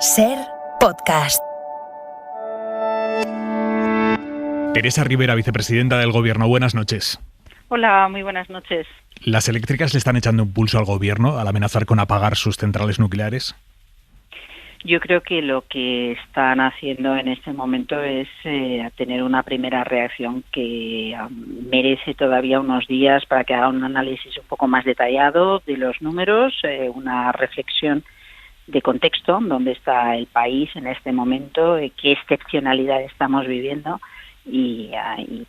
SER Podcast. Teresa Rivera, vicepresidenta del Gobierno. Buenas noches. Hola, muy buenas noches. ¿Las eléctricas le están echando un pulso al Gobierno al amenazar con apagar sus centrales nucleares? Yo creo que lo que están haciendo en este momento es tener una primera reacción que merece todavía unos días para que haga un análisis un poco más detallado de los números, una reflexión de contexto, dónde está el país en este momento, qué excepcionalidad estamos viviendo y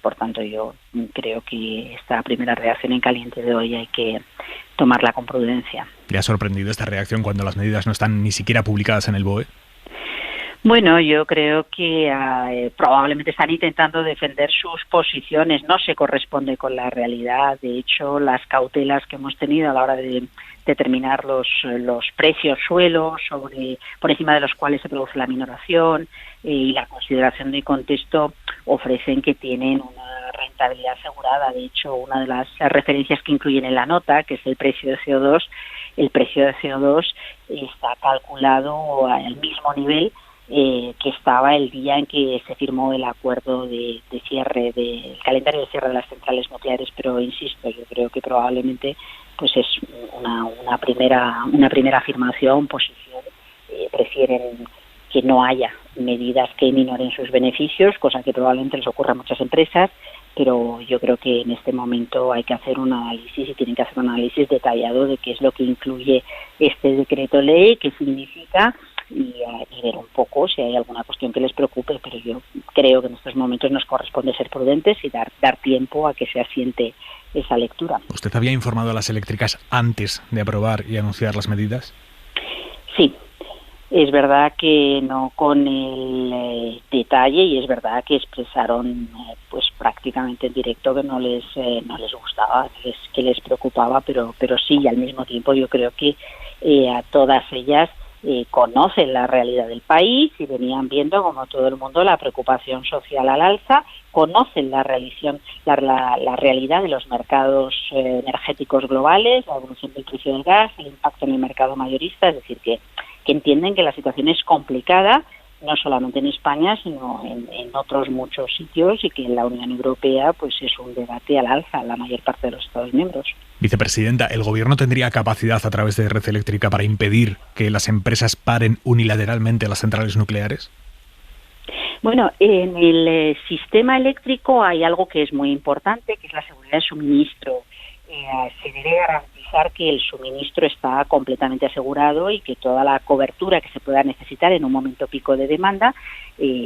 por tanto yo creo que esta primera reacción en caliente de hoy hay que tomarla con prudencia. ¿Le ha sorprendido esta reacción cuando las medidas no están ni siquiera publicadas en el BOE? Bueno, yo creo que probablemente están intentando defender sus posiciones, no se corresponde con la realidad. De hecho, las cautelas que hemos tenido a la hora de determinar los precios suelo por encima de los cuales se produce la minoración y la consideración de contexto ofrecen que tienen una rentabilidad asegurada. De hecho, una de las referencias que incluyen en la nota, que es el precio de CO2, el precio de CO2 está calculado al mismo nivel que estaba el día en que se firmó el acuerdo de cierre del calendario de cierre de las centrales nucleares, pero insisto, yo creo que probablemente pues es una primera afirmación, posición. Prefieren que no haya medidas que minoren sus beneficios, cosa que probablemente les ocurra a muchas empresas, pero yo creo que en este momento hay que hacer un análisis y tienen que hacer un análisis detallado de qué es lo que incluye este decreto ley, qué significa y ver un poco si hay alguna cuestión que les preocupe, pero yo creo que en estos momentos nos corresponde ser prudentes y dar tiempo a que se asiente esa lectura. ¿Usted había informado a las eléctricas antes de aprobar y anunciar las medidas? Sí. Es verdad que no con el detalle y es verdad que expresaron pues prácticamente en directo que no les gustaba, que les preocupaba, pero sí, y al mismo tiempo yo creo que a todas ellas conocen la realidad del país y venían viendo, como todo el mundo, la preocupación social al alza, conocen la realidad de los mercados energéticos globales, la evolución del precio del gas, el impacto en el mercado mayorista, es decir, que entienden que la situación es complicada, no solamente en España, sino en otros muchos sitios y que en la Unión Europea pues es un debate al alza en la mayor parte de los Estados miembros. Vicepresidenta, ¿el Gobierno tendría capacidad a través de Red Eléctrica para impedir que las empresas paren unilateralmente las centrales nucleares? Bueno, en el sistema eléctrico hay algo que es muy importante, que es la seguridad de suministro. Se debe garantizar que el suministro está completamente asegurado y que toda la cobertura que se pueda necesitar en un momento pico de demanda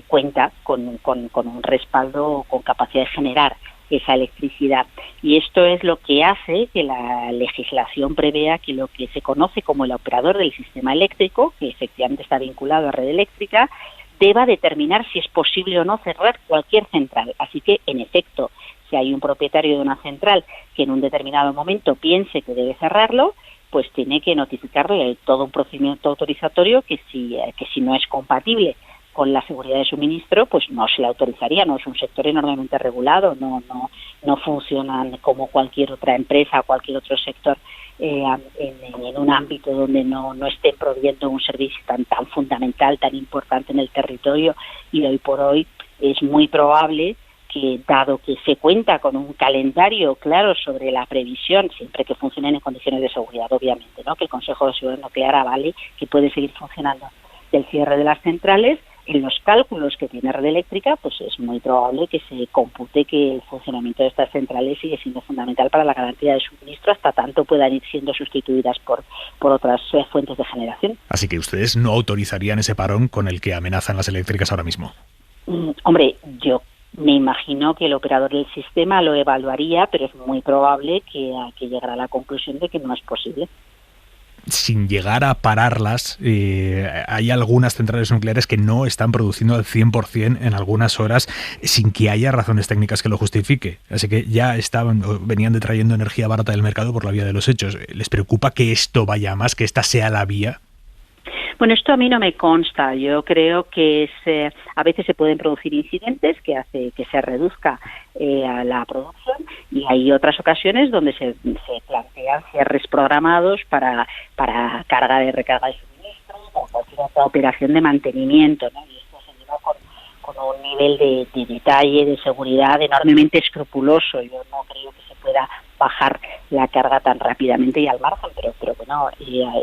cuenta con un respaldo, con capacidad de generar esa electricidad. Y esto es lo que hace que la legislación prevea que lo que se conoce como el operador del sistema eléctrico, que efectivamente está vinculado a red eléctrica, deba determinar si es posible o no cerrar cualquier central. Así que, en efecto, si hay un propietario de una central que en un determinado momento piense que debe cerrarlo, pues tiene que notificarle todo un procedimiento autorizatorio que si no es compatible con la seguridad de suministro, pues no se le autorizaría. No es un sector enormemente regulado, no funcionan como cualquier otra empresa o cualquier otro sector en un ámbito donde no esté proveyendo un servicio tan fundamental, tan importante en el territorio, y hoy por hoy es muy probable que, dado que se cuenta con un calendario claro sobre la previsión, siempre que funcionen en condiciones de seguridad, obviamente, ¿no?, que el Consejo de Seguridad Nuclear avale que puede seguir funcionando del cierre de las centrales, en los cálculos que tiene Red Eléctrica, pues es muy probable que se compute que el funcionamiento de estas centrales sigue siendo fundamental para la garantía de suministro, hasta tanto puedan ir siendo sustituidas por otras fuentes de generación. Así que ustedes no autorizarían ese parón con el que amenazan las eléctricas ahora mismo. Hombre, yo me imagino que el operador del sistema lo evaluaría, pero es muy probable que llegará a la conclusión de que no es posible. Sin llegar a pararlas, hay algunas centrales nucleares que no están produciendo al 100% en algunas horas sin que haya razones técnicas que lo justifique. Así que ya venían detrayendo energía barata del mercado por la vía de los hechos. ¿Les preocupa que esto vaya a más, que esta sea la vía? Bueno, esto a mí no me consta. Yo creo que a veces se pueden producir incidentes que hace que se reduzca la producción, y hay otras ocasiones donde se plantean cierres programados para carga de recarga de suministro, para cualquier otra operación de mantenimiento, ¿no? Y esto se lleva con un nivel de detalle, de seguridad enormemente escrupuloso. Yo no creo que se pueda bajar la carga tan rápidamente y al margen, pero bueno,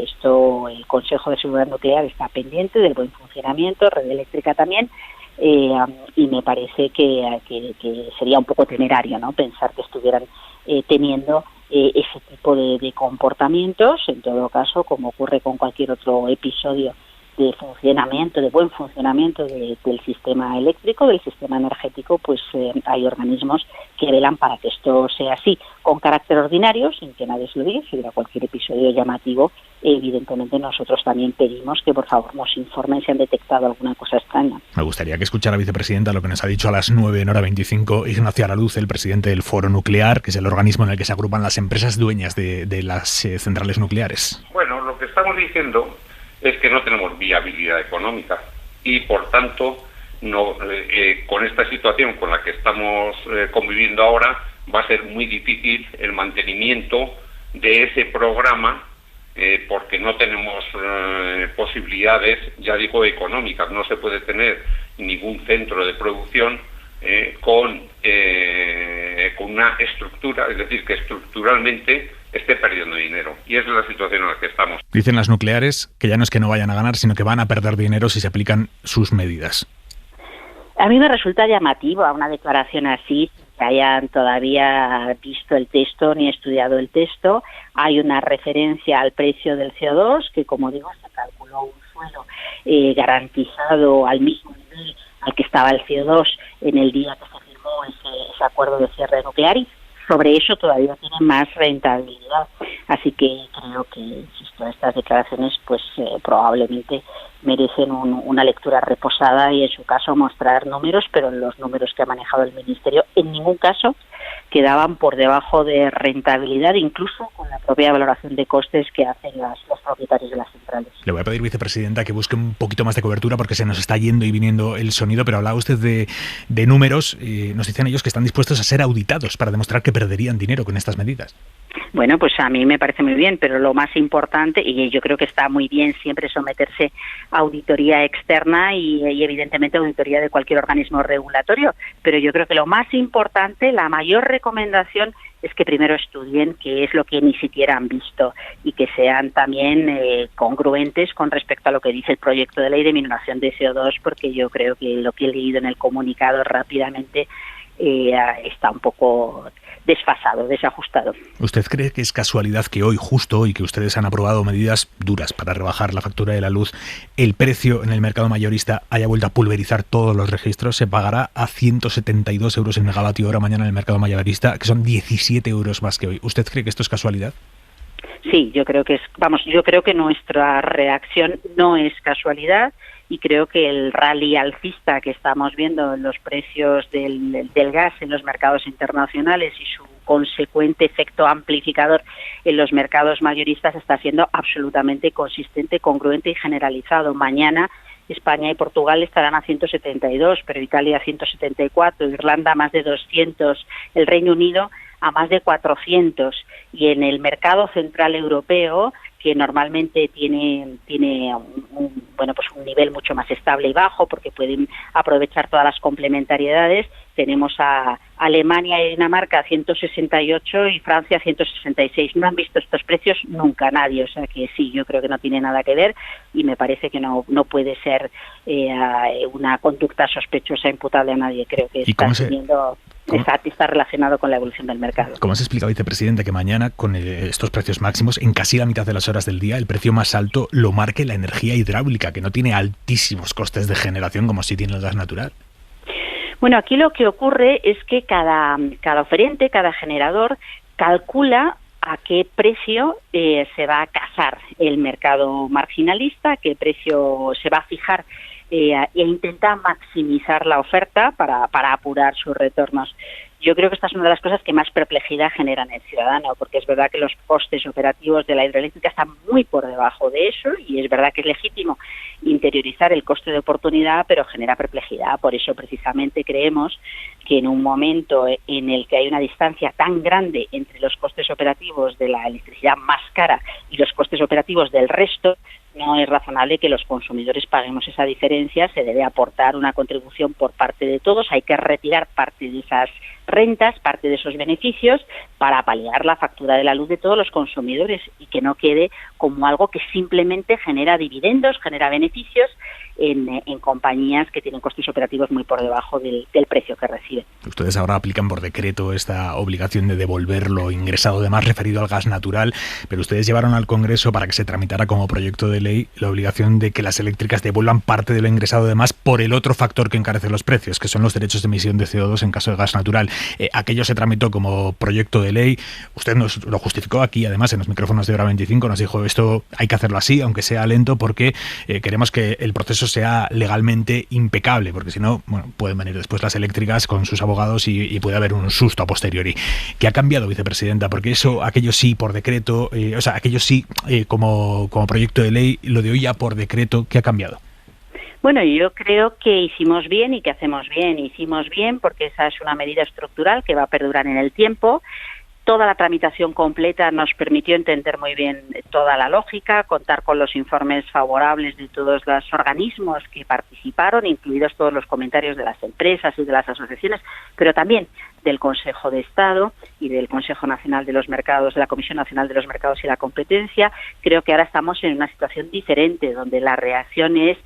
esto, el Consejo de Seguridad Nuclear está pendiente del buen funcionamiento, Red Eléctrica también, y me parece que sería un poco temerario, ¿no?, pensar que estuvieran teniendo ese tipo de comportamientos. En todo caso, como ocurre con cualquier otro episodio de funcionamiento, de buen funcionamiento del sistema eléctrico, del sistema energético, pues hay organismos que velan para que esto sea así, con carácter ordinario, sin que nadie se lo diga. Si hubiera cualquier episodio llamativo, evidentemente nosotros también pedimos que por favor nos informen si han detectado alguna cosa extraña. Me gustaría que escuchara, vicepresidenta, lo que nos ha dicho a las 9:25 Ignacio Araluz, el presidente del Foro Nuclear, que es el organismo en el que se agrupan las empresas dueñas de las centrales nucleares. Bueno, lo que estamos diciendo es que no tenemos viabilidad económica y, por tanto, con esta situación con la que estamos conviviendo ahora, va a ser muy difícil el mantenimiento de ese programa, porque no tenemos posibilidades, ya digo, económicas. No se puede tener ningún centro de producción con una estructura, es decir, que estructuralmente esté perdiendo dinero. Y esa es la situación en la que estamos. Dicen las nucleares que ya no es que no vayan a ganar, sino que van a perder dinero si se aplican sus medidas. A mí me resulta llamativa una declaración así, que hayan todavía visto el texto ni estudiado el texto. Hay una referencia al precio del CO2, que, como digo, se calculó un suelo garantizado al mismo nivel al que estaba el CO2 en el día que se firmó ese acuerdo de cierre nuclear, y sobre eso todavía tiene más rentabilidad. Así que creo que, insisto, estas declaraciones pues probablemente merecen una lectura reposada y, en su caso, mostrar números, pero los números que ha manejado el Ministerio en ningún caso quedaban por debajo de rentabilidad, incluso con la propia valoración de costes que hacen los propietarios de las centrales. Le voy a pedir, vicepresidenta, que busque un poquito más de cobertura porque se nos está yendo y viniendo el sonido, pero hablaba usted de números y nos dicen ellos que están dispuestos a ser auditados para demostrar que perderían dinero con estas medidas. Bueno, pues a mí me parece muy bien, pero lo más importante, y yo creo que está muy bien siempre someterse a auditoría externa y evidentemente auditoría de cualquier organismo regulatorio, pero yo creo que lo más importante, la mayor recomendación, es que primero estudien qué es lo que ni siquiera han visto y que sean también congruentes con respecto a lo que dice el proyecto de ley de minoración de CO2, porque yo creo que lo que he leído en el comunicado rápidamente está un poco desfasado, desajustado. ¿Usted cree que es casualidad que hoy, justo hoy, que ustedes han aprobado medidas duras para rebajar la factura de la luz, el precio en el mercado mayorista haya vuelto a pulverizar todos los registros? Se pagará a 172 euros el megavatio hora mañana en el mercado mayorista, que son 17 euros más que hoy. ¿Usted cree que esto es casualidad? Sí, yo creo que yo creo que nuestra reacción no es casualidad, y creo que el rally alcista que estamos viendo en los precios del gas en los mercados internacionales y su consecuente efecto amplificador en los mercados mayoristas está siendo absolutamente consistente, congruente y generalizado. Mañana España y Portugal estarán a 172, pero Italia a 174, Irlanda a más de 200, el Reino Unido a más de 400, y en el mercado central europeo, que normalmente tiene un nivel mucho más estable y bajo porque pueden aprovechar todas las complementariedades, tenemos a Alemania y Dinamarca a 168 y Francia a 166. No han visto estos precios nunca nadie, o sea que sí, yo creo que no tiene nada que ver, y me parece que no puede ser una conducta sospechosa imputable a nadie. Creo que está relacionado con la evolución del mercado. ¿Cómo se explica, vicepresidente, que mañana, con estos precios máximos, en casi la mitad de las horas del día, el precio más alto lo marque la energía hidráulica, que no tiene altísimos costes de generación como sí tiene el gas natural? Bueno, aquí lo que ocurre es que cada oferente, cada generador, calcula a qué precio se va a casar el mercado marginalista, a qué precio se va a fijar e intenta maximizar la oferta para apurar sus retornos. Yo creo que esta es una de las cosas que más perplejidad generan en el ciudadano, porque es verdad que los costes operativos de la hidroeléctrica están muy por debajo de eso, y es verdad que es legítimo interiorizar el coste de oportunidad, pero genera perplejidad. Por eso precisamente creemos que en un momento en el que hay una distancia tan grande entre los costes operativos de la electricidad más cara y los costes operativos del resto, no es razonable que los consumidores paguemos esa diferencia, se debe aportar una contribución por parte de todos, hay que retirar parte de esas rentas, parte de esos beneficios para paliar la factura de la luz de todos los consumidores y que no quede como algo que simplemente genera dividendos, genera beneficios en compañías que tienen costes operativos muy por debajo del precio que reciben. Ustedes ahora aplican por decreto esta obligación de devolver lo ingresado de más referido al gas natural, pero ustedes llevaron al Congreso para que se tramitara como proyecto de ley la obligación de que las eléctricas devuelvan parte de lo ingresado de más por el otro factor que encarece los precios, que son los derechos de emisión de CO2 en caso de gas natural. Aquello se tramitó como proyecto de ley, usted nos lo justificó aquí, además en los micrófonos de Hora 25, nos dijo esto hay que hacerlo así, aunque sea lento, porque queremos que el proceso sea legalmente impecable, porque si no, bueno, pueden venir después las eléctricas con sus abogados y puede haber un susto a posteriori. ¿Qué ha cambiado, vicepresidenta? Porque aquello sí por decreto, aquello sí como proyecto de ley, lo de hoy ya por decreto, ¿qué ha cambiado? Bueno, yo creo que hicimos bien y que hacemos bien. Hicimos bien porque esa es una medida estructural que va a perdurar en el tiempo. Toda la tramitación completa nos permitió entender muy bien toda la lógica, contar con los informes favorables de todos los organismos que participaron, incluidos todos los comentarios de las empresas y de las asociaciones, pero también del Consejo de Estado y del Consejo Nacional de los Mercados, de la Comisión Nacional de los Mercados y la Competencia. Creo que ahora estamos en una situación diferente, donde la reacción es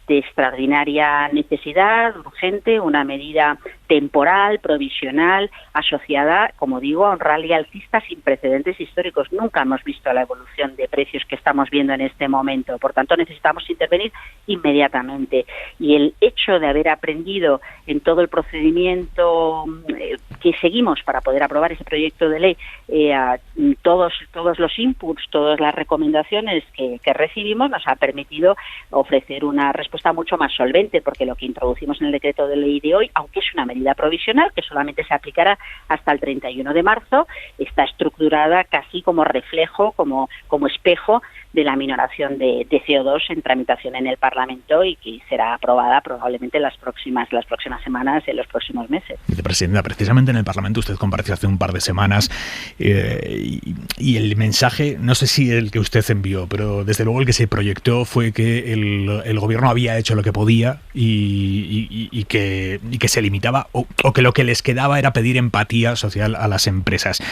de extraordinaria necesidad, urgente, una medida temporal, provisional, asociada, como digo, a un rally alcista sin precedentes históricos. Nunca hemos visto la evolución de precios que estamos viendo en este momento. Por tanto, necesitamos intervenir inmediatamente. Y el hecho de haber aprendido en todo el procedimiento que seguimos para poder aprobar ese proyecto de ley, todos los inputs, todas las recomendaciones que recibimos, nos ha permitido ofrecer una respuesta mucho más solvente, porque lo que introducimos en el decreto de ley de hoy, aunque es una medida provisional que solamente se aplicará hasta el 31 de marzo, está estructurada casi como reflejo, como espejo de la minoración de CO2 en tramitación en el Parlamento y que será aprobada probablemente en las próximas semanas, en los próximos meses. Vicepresidenta, precisamente en el Parlamento usted compareció hace un par de semanas y el mensaje, no sé si el que usted envió, pero desde luego el que se proyectó fue que el gobierno había hecho lo que podía y que se limitaba o que lo que les quedaba era pedir empatía social a las empresas.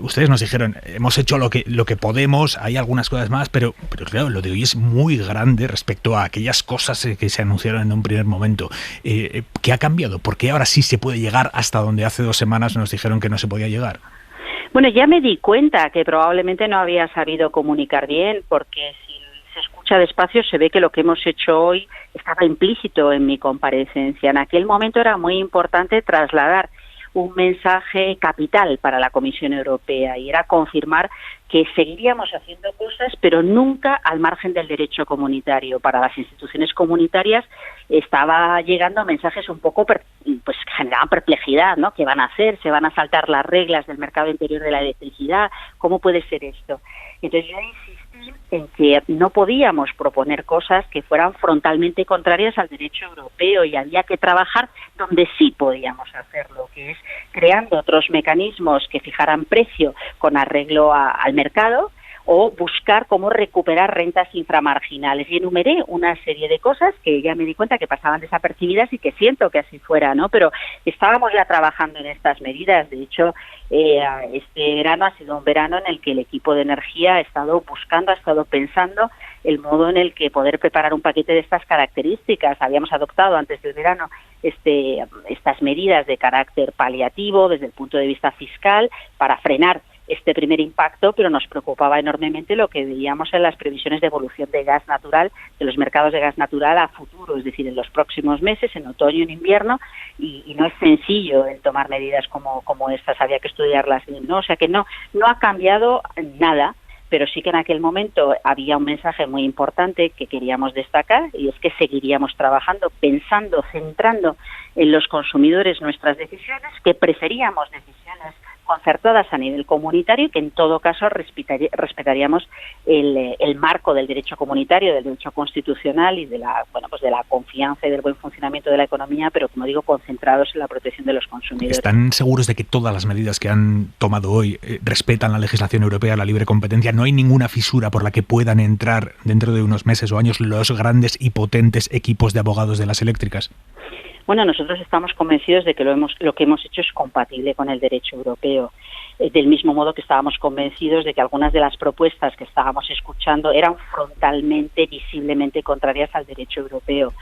Ustedes nos dijeron, hemos hecho lo que podemos, hay algunas cosas más, pero claro, lo de hoy es muy grande respecto a aquellas cosas que se anunciaron en un primer momento. ¿Qué ha cambiado? ¿Por qué ahora sí se puede llegar hasta donde hace 2 semanas nos dijeron que no se podía llegar? Bueno, ya me di cuenta que probablemente no había sabido comunicar bien, porque si se escucha despacio se ve que lo que hemos hecho hoy estaba implícito en mi comparecencia. En aquel momento era muy importante trasladar un mensaje capital para la Comisión Europea y era confirmar que seguiríamos haciendo cosas, pero nunca al margen del derecho comunitario. Para las instituciones comunitarias estaba llegando mensajes un poco, pues generaban perplejidad, ¿no? ¿Qué van a hacer? ¿Se van a saltar las reglas del mercado interior de la electricidad? ¿Cómo puede ser esto? Entonces yo insistí en que no podíamos proponer cosas que fueran frontalmente contrarias al derecho europeo y había que trabajar donde sí podíamos hacerlo, que es creando otros mecanismos que fijaran precio con arreglo al mercado o buscar cómo recuperar rentas inframarginales. Y enumeré una serie de cosas que ya me di cuenta que pasaban desapercibidas y que siento que así fuera, ¿no? Pero estábamos ya trabajando en estas medidas. De hecho, este verano ha sido un verano en el que el equipo de energía ha estado buscando, ha estado pensando el modo en el que poder preparar un paquete de estas características. Habíamos adoptado antes del verano estas medidas de carácter paliativo desde el punto de vista fiscal para frenar este primer impacto, pero nos preocupaba enormemente lo que veíamos en las previsiones de evolución de gas natural, de los mercados de gas natural a futuro, es decir, en los próximos meses, en otoño y en invierno, y no es sencillo el tomar medidas como estas, había que estudiarlas bien, ¿no? O sea que no ha cambiado nada, pero sí que en aquel momento había un mensaje muy importante que queríamos destacar y es que seguiríamos trabajando, pensando, centrando en los consumidores nuestras decisiones, que preferíamos decisiones concertadas a nivel comunitario, y que en todo caso respetaríamos el marco del derecho comunitario, del derecho constitucional y de la confianza y del buen funcionamiento de la economía, pero como digo, concentrados en la protección de los consumidores. ¿Están seguros de que todas las medidas que han tomado hoy respetan la legislación europea, la libre competencia? ¿No hay ninguna fisura por la que puedan entrar dentro de unos meses o años los grandes y potentes equipos de abogados de las eléctricas? Bueno, nosotros estamos convencidos de que lo que hemos hecho es compatible con el derecho europeo. Del mismo modo que estábamos convencidos de que algunas de las propuestas que estábamos escuchando eran frontalmente, visiblemente contrarias al derecho europeo.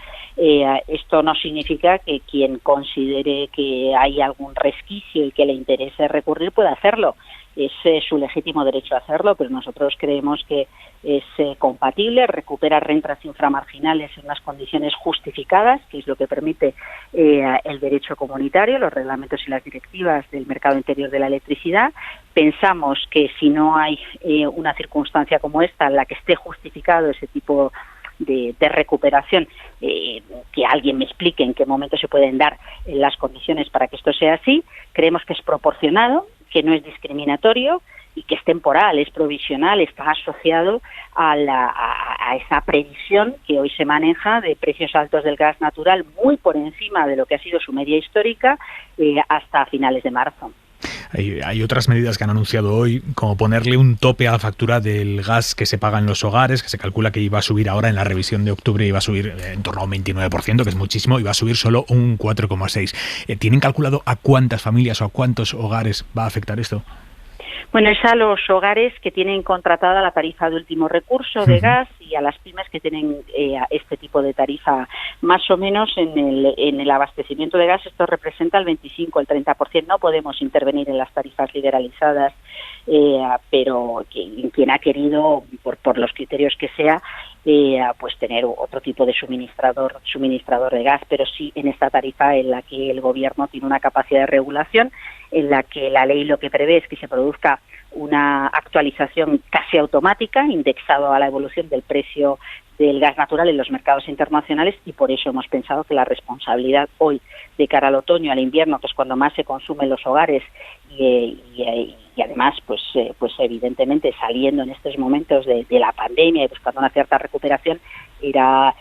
Esto no significa que quien considere que hay algún resquicio y que le interese recurrir pueda hacerlo. Es su legítimo derecho a hacerlo, pero nosotros creemos que es compatible, recupera rentas inframarginales en unas condiciones justificadas, que es lo que permite el derecho comunitario, los reglamentos y las directivas del mercado interior de la electricidad. Pensamos que si no hay una circunstancia como esta en la que esté justificado ese tipo de recuperación, que alguien me explique en qué momento se pueden dar las condiciones para que esto sea así. Creemos que es proporcionado, que no es discriminatorio y que es temporal, es provisional, está asociado a esa previsión que hoy se maneja de precios altos del gas natural muy por encima de lo que ha sido su media histórica hasta finales de marzo. Hay otras medidas que han anunciado hoy, como ponerle un tope a la factura del gas que se paga en los hogares, que se calcula que iba a subir ahora en la revisión de octubre, iba a subir en torno a un 29%, que es muchísimo, y va a subir solo un 4,6%. ¿Tienen calculado a cuántas familias o a cuántos hogares va a afectar esto? Bueno, es a los hogares que tienen contratada la tarifa de último recurso de gas y a las pymes que tienen este tipo de tarifa. Más o menos en el abastecimiento de gas esto representa el 25, el 30%. No podemos intervenir en las tarifas liberalizadas, pero quien ha querido, por los criterios que sea, pues tener otro tipo de suministrador de gas, pero sí en esta tarifa en la que el gobierno tiene una capacidad de regulación, en la que la ley lo que prevé es que se produzca una actualización casi automática, indexado a la evolución del precio del gas natural en los mercados internacionales, y por eso hemos pensado que la responsabilidad hoy de cara al otoño, al invierno, que es cuando más se consume en los hogares y además pues evidentemente saliendo en estos momentos de la pandemia y buscando una cierta recuperación, era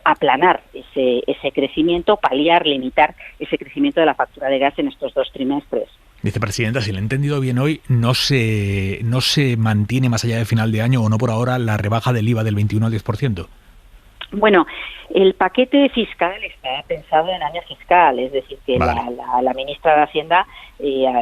aplanar ese crecimiento, paliar, limitar ese crecimiento de la factura de gas en estos 2 trimestres. Vicepresidenta, si le he entendido bien hoy, no se mantiene más allá de final de año, o no por ahora, la rebaja del IVA del 21 al 10%. Bueno, el paquete fiscal está pensado en año fiscal, es decir, que vale. la ministra de Hacienda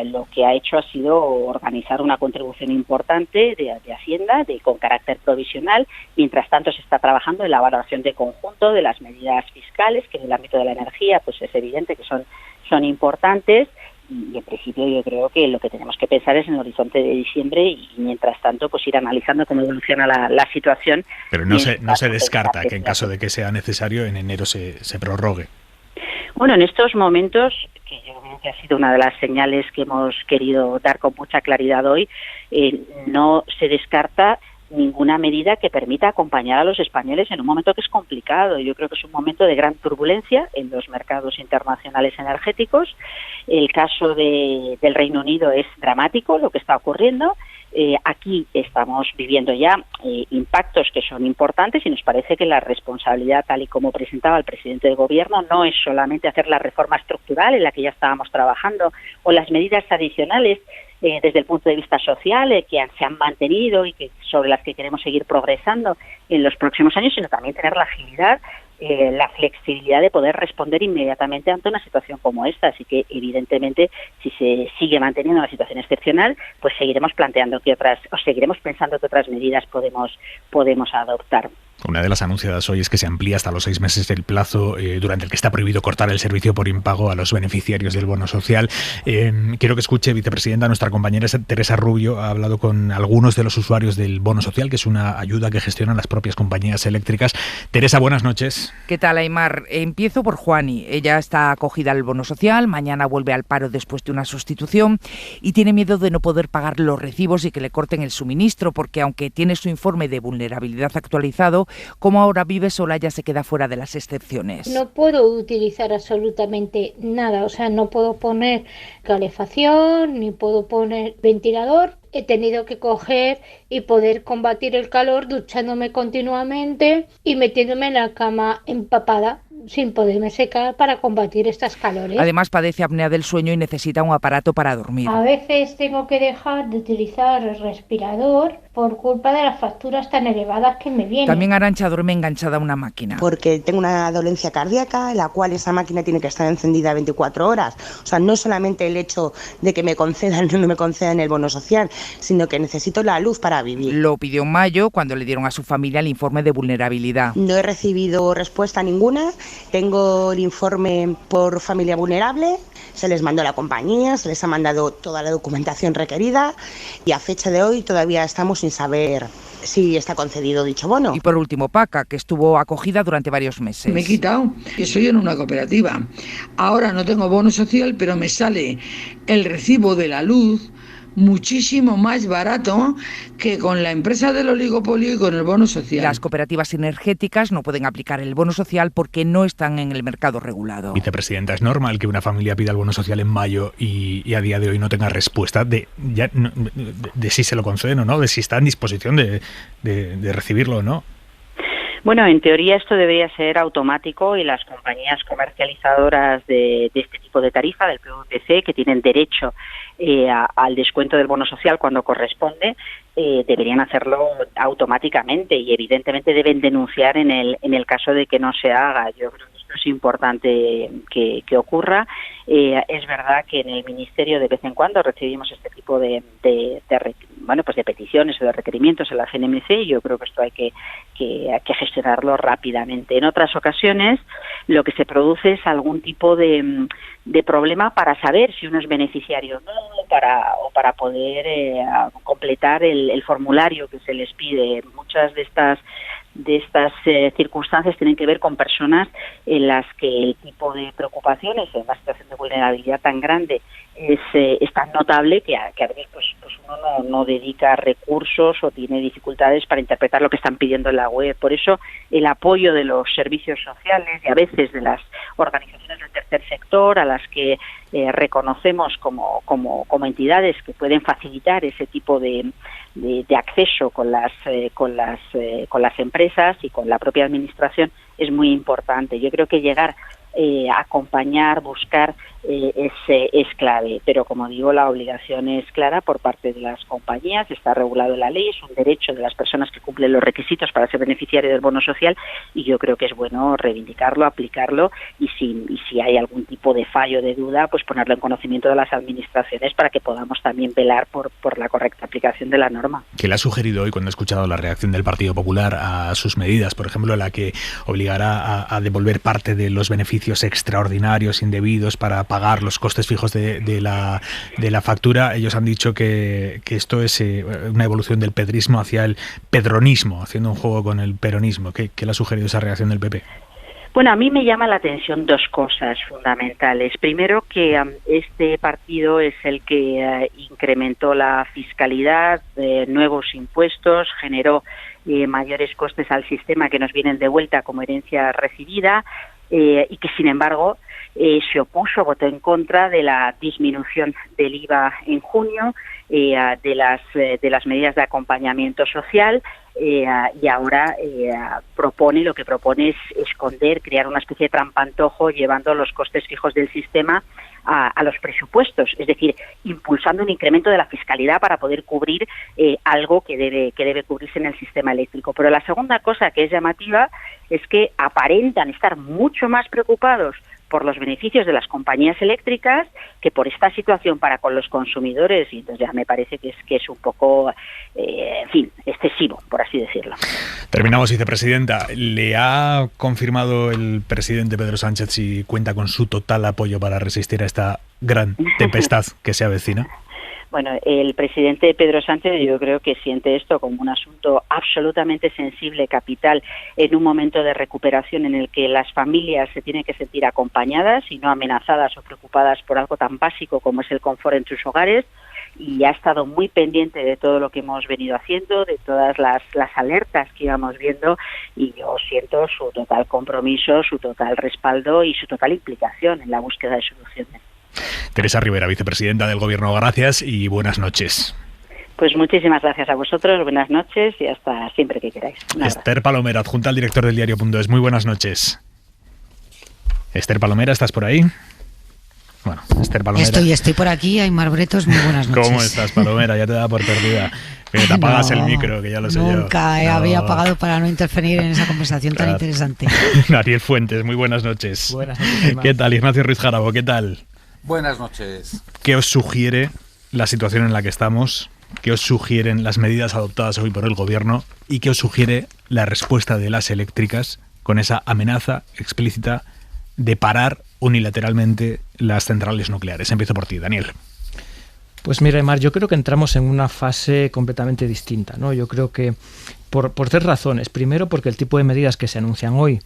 lo que ha hecho ha sido organizar una contribución importante de Hacienda con carácter provisional. Mientras tanto, se está trabajando en la valoración de conjunto de las medidas fiscales, que en el ámbito de la energía pues es evidente que son importantes. Y en principio yo creo que lo que tenemos que pensar es en el horizonte de diciembre y mientras tanto pues ir analizando cómo evoluciona la situación. Pero no se descarta que en caso de que sea necesario en enero se prorrogue. Bueno, en estos momentos, que yo creo que ha sido una de las señales que hemos querido dar con mucha claridad hoy, no se descarta ninguna medida que permita acompañar a los españoles en un momento que es complicado. Yo creo que es un momento de gran turbulencia en los mercados internacionales energéticos. El caso del Reino Unido es dramático, lo que está ocurriendo. Aquí estamos viviendo ya impactos que son importantes y nos parece que la responsabilidad, tal y como presentaba el presidente del Gobierno, no es solamente hacer la reforma estructural en la que ya estábamos trabajando o las medidas adicionales desde el punto de vista social que se han mantenido y sobre las que queremos seguir progresando en los próximos años, sino también tener la agilidad, la flexibilidad de poder responder inmediatamente ante una situación como esta. Así que, evidentemente, si se sigue manteniendo la situación excepcional, pues seguiremos pensando que otras medidas podemos adoptar. Una de las anunciadas hoy es que se amplía hasta los 6 meses el plazo durante el que está prohibido cortar el servicio por impago a los beneficiarios del bono social. Quiero que escuche, vicepresidenta, nuestra compañera Teresa Rubio ha hablado con algunos de los usuarios del bono social, que es una ayuda que gestionan las propias compañías eléctricas. Teresa, buenas noches. ¿Qué tal, Aimar? Empiezo por Juani. Ella está acogida al bono social, mañana vuelve al paro después de una sustitución y tiene miedo de no poder pagar los recibos y que le corten el suministro, porque aunque tiene su informe de vulnerabilidad actualizado, Como ahora vive sola, ya se queda fuera de las excepciones. No puedo utilizar absolutamente nada, o sea, no puedo poner calefacción ni puedo poner ventilador. He tenido que coger y poder combatir el calor duchándome continuamente y metiéndome en la cama empapada sin poderme secar para combatir estas calores. Además, padece apnea del sueño y necesita un aparato para dormir. A veces tengo que dejar de utilizar el respirador por culpa de las facturas tan elevadas que me vienen. También Arantxa duerme enganchada a una máquina. Porque tengo una dolencia cardíaca en la cual esa máquina tiene que estar encendida 24 horas. O sea, no solamente el hecho de que me concedan o no me concedan el bono social, sino que necesito la luz para vivir. Lo pidió en mayo, cuando le dieron a su familia el informe de vulnerabilidad. No he recibido respuesta ninguna. Tengo el informe por familia vulnerable, se les mandó a la compañía, se les ha mandado toda la documentación requerida y a fecha de hoy todavía estamos sin saber si está concedido dicho bono. Y por último, Paca, que estuvo acogida durante varios meses. Me he quitado, que soy en una cooperativa. Ahora no tengo bono social, pero me sale el recibo de la luz muchísimo más barato que con la empresa del oligopolio y con el bono social. Las cooperativas energéticas no pueden aplicar el bono social porque no están en el mercado regulado. Vicepresidenta, ¿es normal que una familia pida el bono social en mayo y a día de hoy no tenga respuesta de si se lo conceden o no, de si está en disposición de recibirlo o no? Bueno, en teoría esto debería ser automático y las compañías comercializadoras de este tipo de tarifa, del PVPC, que tienen derecho al descuento del bono social cuando corresponde, deberían hacerlo automáticamente y evidentemente deben denunciar en el caso de que no se haga. Yo creo que esto es importante que ocurra. Es verdad que en el Ministerio de vez en cuando recibimos este tipo de peticiones o de requerimientos en la CNMC y yo creo que esto hay que gestionarlo rápidamente. En otras ocasiones lo que se produce es algún tipo de problema para saber si uno es beneficiario o no, o para poder completar el formulario que se les pide. Muchas de estas circunstancias tienen que ver con personas en las que el tipo de preocupaciones en una situación de vulnerabilidad tan grande es tan notable que a veces pues uno no dedica recursos o tiene dificultades para interpretar lo que están pidiendo en la web. Por eso el apoyo de los servicios sociales y a veces de las organizaciones del tercer sector a las que reconocemos como entidades que pueden facilitar ese tipo de acceso con las empresas y con la propia administración es muy importante. Yo creo que llegar a acompañar, buscar es clave, pero como digo, la obligación es clara por parte de las compañías, está regulado en la ley, es un derecho de las personas que cumplen los requisitos para ser beneficiario del bono social y yo creo que es bueno reivindicarlo, aplicarlo y si hay algún tipo de fallo, de duda, pues ponerlo en conocimiento de las administraciones para que podamos también velar por la correcta aplicación de la norma. ¿Qué le ha sugerido hoy cuando ha escuchado la reacción del Partido Popular a sus medidas? Por ejemplo, la que obligará a devolver parte de los beneficios extraordinarios indebidos para pagar los costes fijos de la factura. Ellos han dicho que esto es una evolución del pedrismo hacia el pedronismo, haciendo un juego con el peronismo. ¿Qué le ha sugerido esa reacción del PP? Bueno, a mí me llama la atención dos cosas fundamentales. Primero, que este partido es el que incrementó la fiscalidad, nuevos impuestos, generó mayores costes al sistema que nos vienen de vuelta como herencia recibida, y que sin embargo se opuso, votó en contra de la disminución del IVA en junio, de las medidas de acompañamiento social, y ahora lo que propone es esconder, crear una especie de trampantojo llevando los costes fijos del sistema a los presupuestos, es decir, impulsando un incremento de la fiscalidad para poder cubrir algo que debe cubrirse en el sistema eléctrico. Pero la segunda cosa que es llamativa es que aparentan estar mucho más preocupados por los beneficios de las compañías eléctricas que por esta situación para con los consumidores, y entonces ya me parece que es un poco, excesivo, por así decirlo. Terminamos, vicepresidenta. ¿Le ha confirmado el presidente Pedro Sánchez si cuenta con su total apoyo para resistir a esta gran tempestad que se avecina? Bueno, el presidente Pedro Sánchez yo creo que siente esto como un asunto absolutamente sensible, capital, en un momento de recuperación en el que las familias se tienen que sentir acompañadas y no amenazadas o preocupadas por algo tan básico como es el confort en sus hogares. y ha estado muy pendiente de todo lo que hemos venido haciendo, de todas las alertas que íbamos viendo, y yo siento su total compromiso, su total respaldo y su total implicación en la búsqueda de soluciones. Teresa Rivera, vicepresidenta del Gobierno, gracias y buenas noches. Pues muchísimas gracias a vosotros, buenas noches y hasta siempre que queráis. Esther Palomera, adjunta al director del diario.es, muy buenas noches. Esther Palomera, ¿estás por ahí? Bueno, Esther Palomera. Estoy por aquí, Aymar Bretos, muy buenas noches. ¿Cómo estás, Palomera? Ya te da por perdida. Que te apagas el micro, que ya lo sé yo. Nunca había apagado para no interferir en esa conversación tan interesante. Ariel Fuentes, muy buenas noches. Buenas noches. ¿Qué tal? Ignacio Ruiz Jarabo, ¿qué tal? Buenas noches. ¿Qué os sugiere la situación en la que estamos? ¿Qué os sugieren las medidas adoptadas hoy por el Gobierno? ¿Y qué os sugiere la respuesta de las eléctricas con esa amenaza explícita de parar unilateralmente las centrales nucleares? Empiezo por ti, Daniel. Pues mira, Aymar, yo creo que entramos en una fase completamente distinta, ¿no? Yo creo que por 3 razones. Primero, porque el tipo de medidas que se anuncian hoy,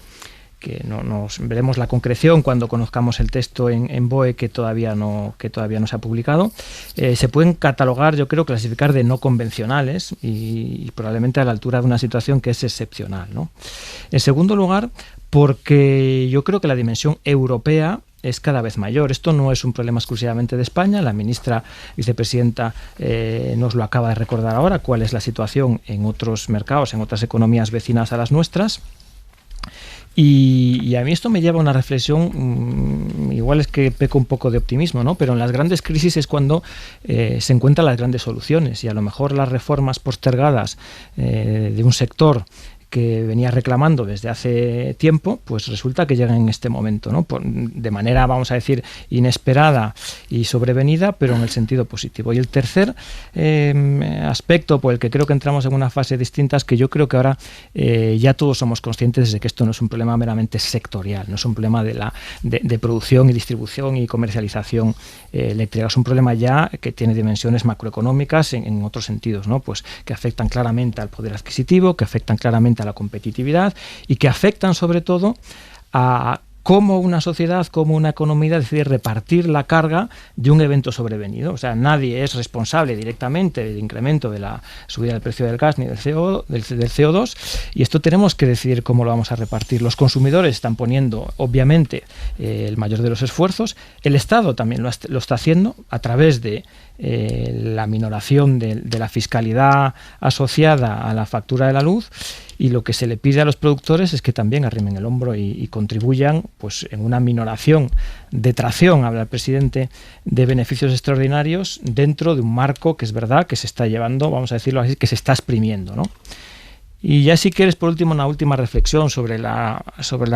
que nos veremos la concreción cuando conozcamos el texto en BOE que todavía no se ha publicado, se pueden catalogar, yo creo, clasificar de no convencionales y probablemente a la altura de una situación que es excepcional, ¿no? En segundo lugar, porque yo creo que la dimensión europea es cada vez mayor. Esto no es un problema exclusivamente de España. La ministra vicepresidenta nos lo acaba de recordar ahora, cuál es la situación en otros mercados, en otras economías vecinas a las nuestras. Y a mí esto me lleva a una reflexión, igual es que peco un poco de optimismo, ¿no? Pero en las grandes crisis es cuando se encuentran las grandes soluciones, y a lo mejor las reformas postergadas de un sector que venía reclamando desde hace tiempo, pues resulta que llegan en este momento, ¿no? De manera, vamos a decir, inesperada y sobrevenida, pero en el sentido positivo. Y el tercer aspecto por el que creo que entramos en una fase distinta es que yo creo que ahora ya todos somos conscientes de que esto no es un problema meramente sectorial, no es un problema de producción y distribución y comercialización eléctrica, es un problema ya que tiene dimensiones macroeconómicas en otros sentidos, ¿no? Pues que afectan claramente al poder adquisitivo, que afectan claramente a la competitividad y que afectan sobre todo a cómo una sociedad, cómo una economía decide repartir la carga de un evento sobrevenido. O sea, nadie es responsable directamente del incremento de la subida del precio del gas ni del CO2, y esto tenemos que decidir cómo lo vamos a repartir. Los consumidores están poniendo, obviamente, el mayor de los esfuerzos. El Estado también lo está haciendo a través de la minoración de la fiscalidad asociada a la factura de la luz, y lo que se le pide a los productores es que también arrimen el hombro y contribuyan pues en una minoración de tracción, habla el presidente, de beneficios extraordinarios dentro de un marco que es verdad que se está llevando, vamos a decirlo así, que se está exprimiendo, ¿no? Y ya si quieres, por último, una última reflexión sobre la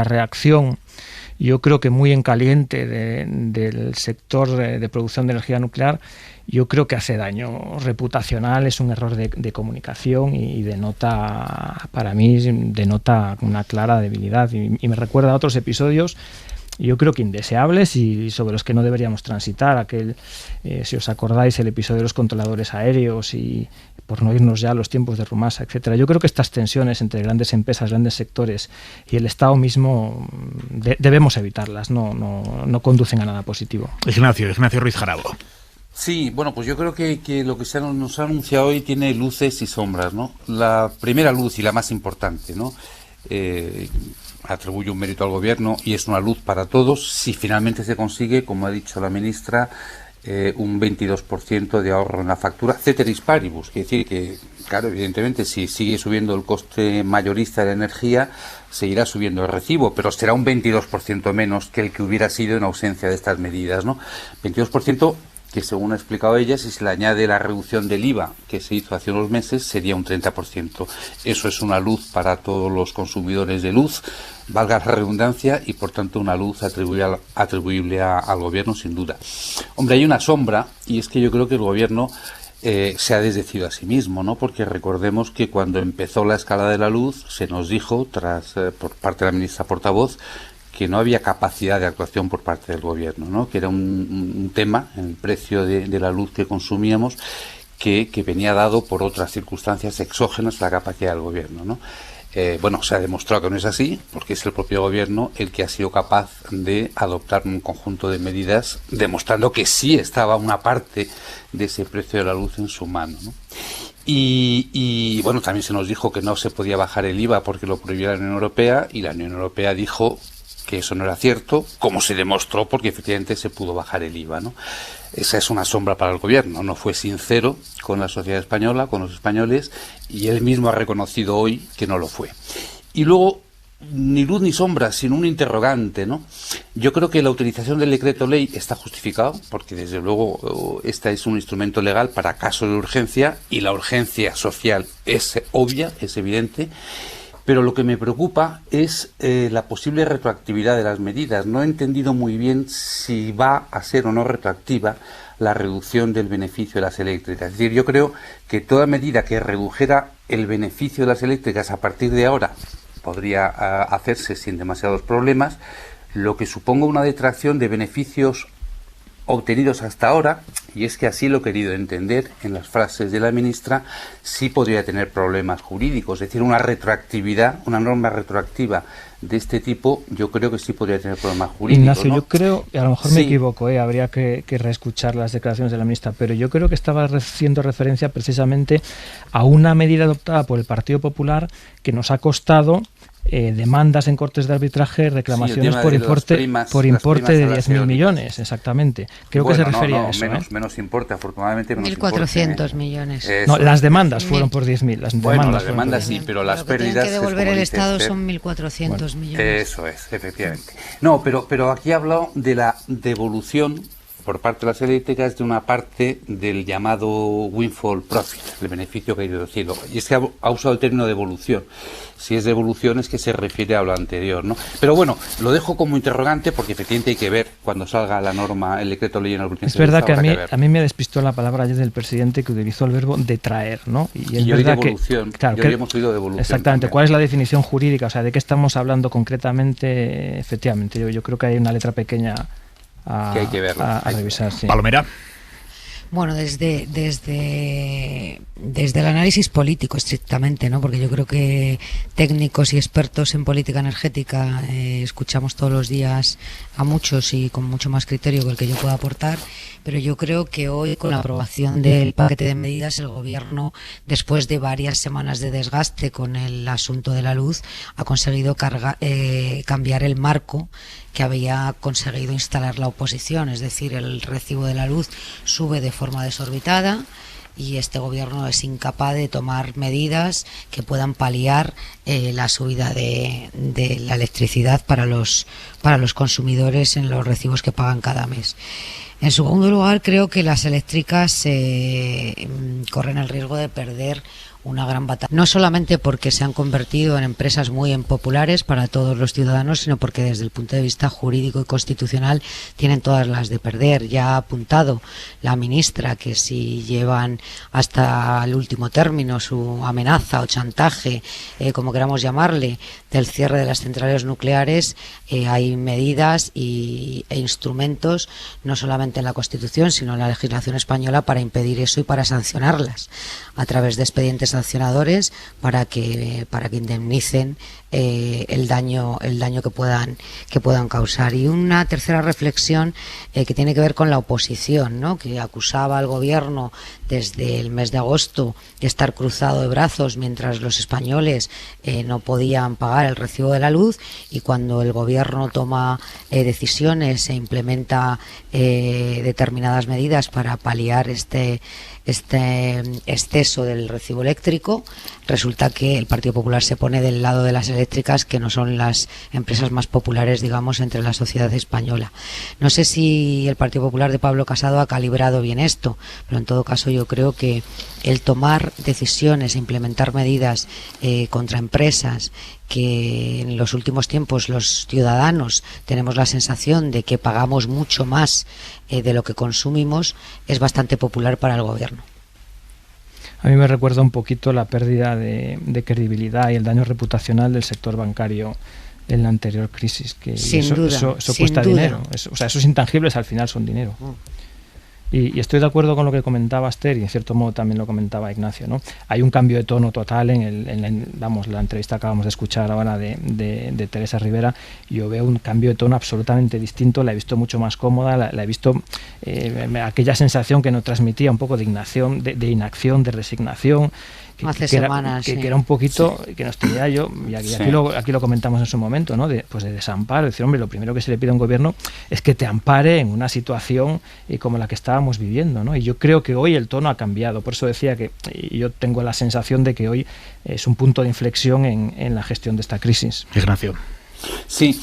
reacción, yo creo que muy en caliente del sector de producción de energía nuclear. Yo creo que hace daño reputacional, es un error de comunicación y denota, para mí, denota una clara debilidad y me recuerda a otros episodios, yo creo que indeseables y sobre los que no deberíamos transitar. Si os acordáis, el episodio de los controladores aéreos y por no irnos ya a los tiempos de Rumasa, etcétera. Yo creo que estas tensiones entre grandes empresas, grandes sectores y el Estado mismo debemos evitarlas, no conducen a nada positivo. Ignacio Ruiz Jarabo. Sí, bueno, pues yo creo que lo que nos ha anunciado hoy tiene luces y sombras, ¿no? La primera luz y la más importante, ¿no? Atribuye un mérito al Gobierno y es una luz para todos si finalmente se consigue, como ha dicho la ministra, un 22% de ahorro en la factura, ceteris paribus, quiere decir que, claro, evidentemente, si sigue subiendo el coste mayorista de la energía, seguirá subiendo el recibo, pero será un 22% menos que el que hubiera sido en ausencia de estas medidas, ¿no? 22% que, según ha explicado ella, si se le añade la reducción del IVA que se hizo hace unos meses, sería un 30%. Eso es una luz para todos los consumidores de luz, valga la redundancia, y por tanto una luz atribuible al Gobierno, sin duda. Hombre, hay una sombra, y es que yo creo que el Gobierno se ha desdecido a sí mismo, ¿no? Porque recordemos que cuando empezó la escalada de la luz se nos dijo, por parte de la ministra portavoz, que no había capacidad de actuación por parte del Gobierno, ¿no? Que era un tema, el precio de la luz que consumíamos, que venía dado por otras circunstancias exógenas a la capacidad del Gobierno, ¿no? Bueno, se ha demostrado que no es así, porque es el propio gobierno el que ha sido capaz de adoptar un conjunto de medidas demostrando que sí estaba una parte de ese precio de la luz en su mano, ¿no? Y bueno, también se nos dijo que no se podía bajar el IVA porque lo prohibía la Unión Europea, y la Unión Europea dijo que eso no era cierto, como se demostró, porque efectivamente se pudo bajar el IVA, ¿no? Esa es una sombra para el gobierno, no fue sincero con la sociedad española, con los españoles, y él mismo ha reconocido hoy que no lo fue. Y luego, ni luz ni sombra, sino un interrogante, ¿no? Yo creo que la utilización del decreto ley está justificado, porque desde luego este es un instrumento legal para casos de urgencia, y la urgencia social es obvia, es evidente. Pero lo que me preocupa es la posible retroactividad de las medidas. No he entendido muy bien si va a ser o no retroactiva la reducción del beneficio de las eléctricas. Es decir, yo creo que toda medida que redujera el beneficio de las eléctricas a partir de ahora podría hacerse sin demasiados problemas, lo que suponga una detracción de beneficios obtenidos hasta ahora, y es que así lo he querido entender en las frases de la ministra, sí podría tener problemas jurídicos. Es decir, una retroactividad, una norma retroactiva de este tipo, yo creo que sí podría tener problemas jurídicos. Ignacio, ¿no? yo creo, a lo mejor me equivoco, habría que reescuchar las declaraciones de la ministra, pero yo creo que estaba haciendo referencia precisamente a una medida adoptada por el Partido Popular que nos ha costado demandas en cortes de arbitraje, reclamaciones por importe de 10.000 millones, exactamente. Creo que se refería a eso. Menos importe, afortunadamente. 1.400 millones. No, las demandas fueron por 10.000. Las demandas sí, pero las pérdidas... Lo que tiene que devolver el Estado son 1.400 millones. Eso es, efectivamente. No, pero aquí he hablado de la devolución por parte de las eléctricas de una parte del llamado windfall profit, el beneficio que ha ido del cielo. Y es que ha usado el término devolución. Si es devolución es que se refiere a lo anterior, ¿no? Pero bueno, lo dejo como interrogante porque efectivamente hay que ver cuando salga la norma, el decreto ley en el boletín. Es verdad que a mí me despistó la palabra ayer del presidente que utilizó el verbo detraer, ¿no? Y es verdad devolución. Claro, y hoy hemos oído devolución. Exactamente. También. ¿Cuál es la definición jurídica? O sea, ¿de qué estamos hablando concretamente? Efectivamente, yo creo que hay una letra pequeña que hay que verla. A revisar, sí. Palomera. Bueno, desde el análisis político estrictamente, ¿no? Porque yo creo que técnicos y expertos en política energética escuchamos todos los días a muchos y con mucho más criterio que el que yo pueda aportar, pero yo creo que hoy con la aprobación del paquete de medidas el Gobierno, después de varias semanas de desgaste con el asunto de la luz, ha conseguido cambiar el marco que había conseguido instalar la oposición, es decir, el recibo de la luz sube de forma desorbitada y este gobierno es incapaz de tomar medidas que puedan paliar la subida de la electricidad para los consumidores en los recibos que pagan cada mes. En segundo lugar, creo que las eléctricas corren el riesgo de perder una gran batalla, no solamente porque se han convertido en empresas muy impopulares para todos los ciudadanos, sino porque desde el punto de vista jurídico y constitucional tienen todas las de perder. Ya ha apuntado la ministra que si llevan hasta el último término su amenaza o chantaje, como queramos llamarle, del cierre de las centrales nucleares, hay medidas e instrumentos, no solamente en la Constitución, sino en la legislación española, para impedir eso y para sancionarlas a través de expedientes sancionadores para que indemnicen el daño que puedan causar. Y una tercera reflexión que tiene que ver con la oposición, ¿no? Que acusaba al gobierno desde el mes de agosto de estar cruzado de brazos mientras los españoles no podían pagar el recibo de la luz, y cuando el gobierno toma decisiones e implementa determinadas medidas para paliar este exceso del recibo eléctrico, resulta que el Partido Popular se pone del lado de las eléctricas, que no son las empresas más populares, digamos, entre la sociedad española. No sé si el Partido Popular de Pablo Casado ha calibrado bien esto, pero en todo caso yo creo que el tomar decisiones e implementar medidas contra empresas que en los últimos tiempos los ciudadanos tenemos la sensación de que pagamos mucho más de lo que consumimos, es bastante popular para el gobierno. A mí me recuerda un poquito la pérdida de credibilidad y el daño reputacional del sector bancario en la anterior crisis, que sin duda, eso cuesta dinero. Esos intangibles al final son dinero. Y estoy de acuerdo con lo que comentaba Esther y en cierto modo también lo comentaba Ignacio, ¿no? Hay un cambio de tono total en la entrevista que acabamos de escuchar ahora de Teresa Rivera. Yo veo un cambio de tono absolutamente distinto, la he visto mucho más cómoda, la he visto aquella sensación que nos transmitía un poco de inacción, de resignación. Hace semanas, que era un poquito, que nos tenía yo, y aquí lo comentamos en su momento, ¿no? De desamparo, decir, hombre, lo primero que se le pide a un gobierno es que te ampare en una situación como la que estábamos viviendo, ¿no? Y yo creo que hoy el tono ha cambiado, por eso decía que yo tengo la sensación de que hoy es un punto de inflexión en la gestión de esta crisis. Ignacio. Sí,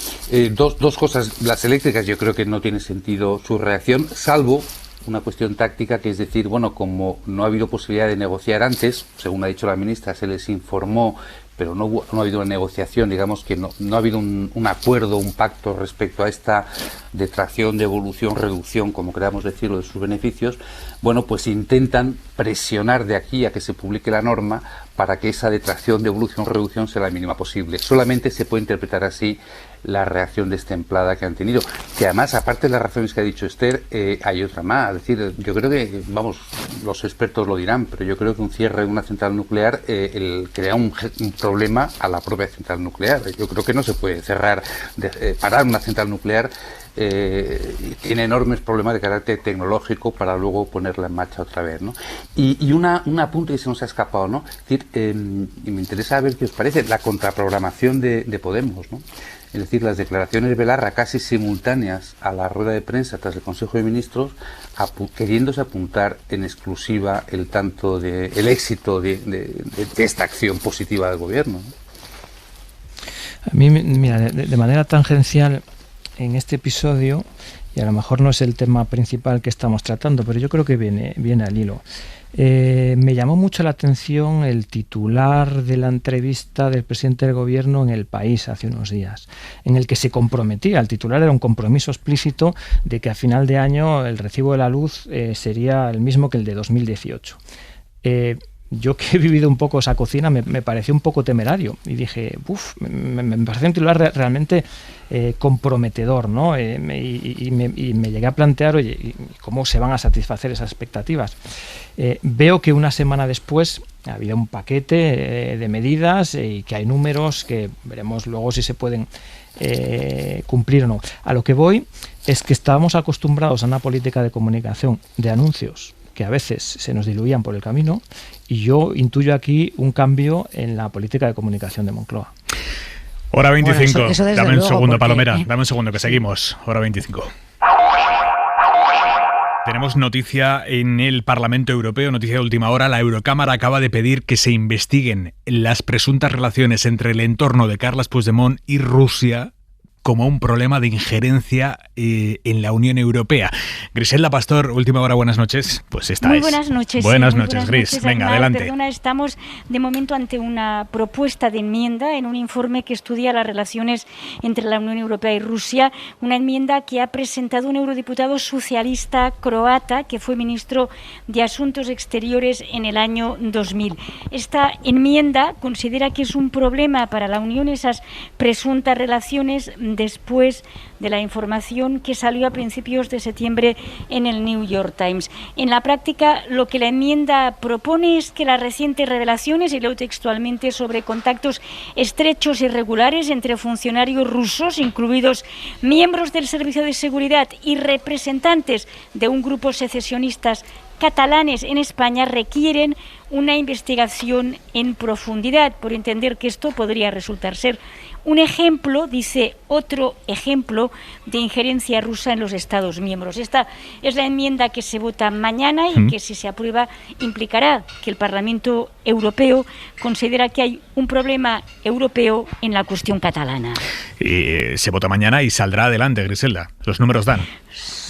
dos cosas. Las eléctricas yo creo que no tiene sentido su reacción, salvo una cuestión táctica, que es decir, bueno, como no ha habido posibilidad de negociar antes, según ha dicho la ministra, se les informó, pero no ha habido una negociación, digamos que no ha habido un acuerdo, un pacto respecto a esta detracción, devolución, reducción, como queramos decirlo, de sus beneficios. Bueno, pues intentan presionar de aquí a que se publique la norma para que esa detracción, devolución, reducción sea la mínima posible. Solamente se puede interpretar así la reacción destemplada que han tenido, que además, aparte de las razones que ha dicho Esther, hay otra más. Es decir, yo creo que, vamos, los expertos lo dirán, pero yo creo que un cierre de una central nuclear crea un problema a la propia central nuclear. Yo creo que no se puede parar una central nuclear. Tiene enormes problemas de carácter tecnológico para luego ponerla en marcha otra vez, ¿no? Y un apunte que se nos ha escapado, ¿no? Es decir, y me interesa ver qué os parece la contraprogramación de Podemos, ¿no? Es decir, las declaraciones de Belarra casi simultáneas a la rueda de prensa tras el Consejo de Ministros, queriéndose apuntar en exclusiva el éxito de esta acción positiva del gobierno, ¿no? A mí, mira, de manera tangencial en este episodio, y a lo mejor no es el tema principal que estamos tratando, pero yo creo que viene al hilo. Me llamó mucho la atención el titular de la entrevista del presidente del gobierno en El País hace unos días, en el que se comprometía, el titular era un compromiso explícito de que a final de año el recibo de la luz sería el mismo que el de 2018. Yo que he vivido un poco esa cocina me pareció un poco temerario y dije, me pareció un titular realmente comprometedor, ¿no? Y me llegué a plantear, oye, ¿cómo se van a satisfacer esas expectativas? Veo que una semana después ha habido un paquete de medidas y que hay números que veremos luego si se pueden cumplir o no. A lo que voy es que estábamos acostumbrados a una política de comunicación de anuncios que a veces se nos diluían por el camino, y yo intuyo aquí un cambio en la política de comunicación de Moncloa. Hora 25. Bueno, eso dame un segundo, porque... Palomera, dame un segundo que seguimos. Hora 25. Tenemos noticia en el Parlamento Europeo, noticia de última hora. La Eurocámara acaba de pedir que se investiguen las presuntas relaciones entre el entorno de Carles Puigdemont y Rusia como un problema de injerencia en la Unión Europea. Griselda Pastor, última hora, buenas noches. Pues esta Muy es. buenas noches. Buenas sí, noches, buenas Gris. Noches, venga, Arnal. adelante. Perdona, estamos de momento ante una propuesta de enmienda en un informe que estudia las relaciones entre la Unión Europea y Rusia, una enmienda que ha presentado un eurodiputado socialista croata que fue ministro de Asuntos Exteriores en el año 2000. Esta enmienda considera que es un problema para la Unión esas presuntas relaciones después de la información que salió a principios de septiembre en el New York Times. En la práctica, lo que la enmienda propone es que las recientes revelaciones, y leo textualmente, sobre contactos estrechos y regulares entre funcionarios rusos, incluidos miembros del Servicio de Seguridad y representantes de un grupo secesionistas catalanes en España, requieren una investigación en profundidad, por entender que esto podría resultar ser un ejemplo, dice, otro ejemplo de injerencia rusa en los Estados miembros. Esta es la enmienda que se vota mañana y que, si se aprueba, implicará que el Parlamento Europeo considera que hay un problema europeo en la cuestión catalana. Se vota mañana y saldrá adelante, Griselda. Los números dan.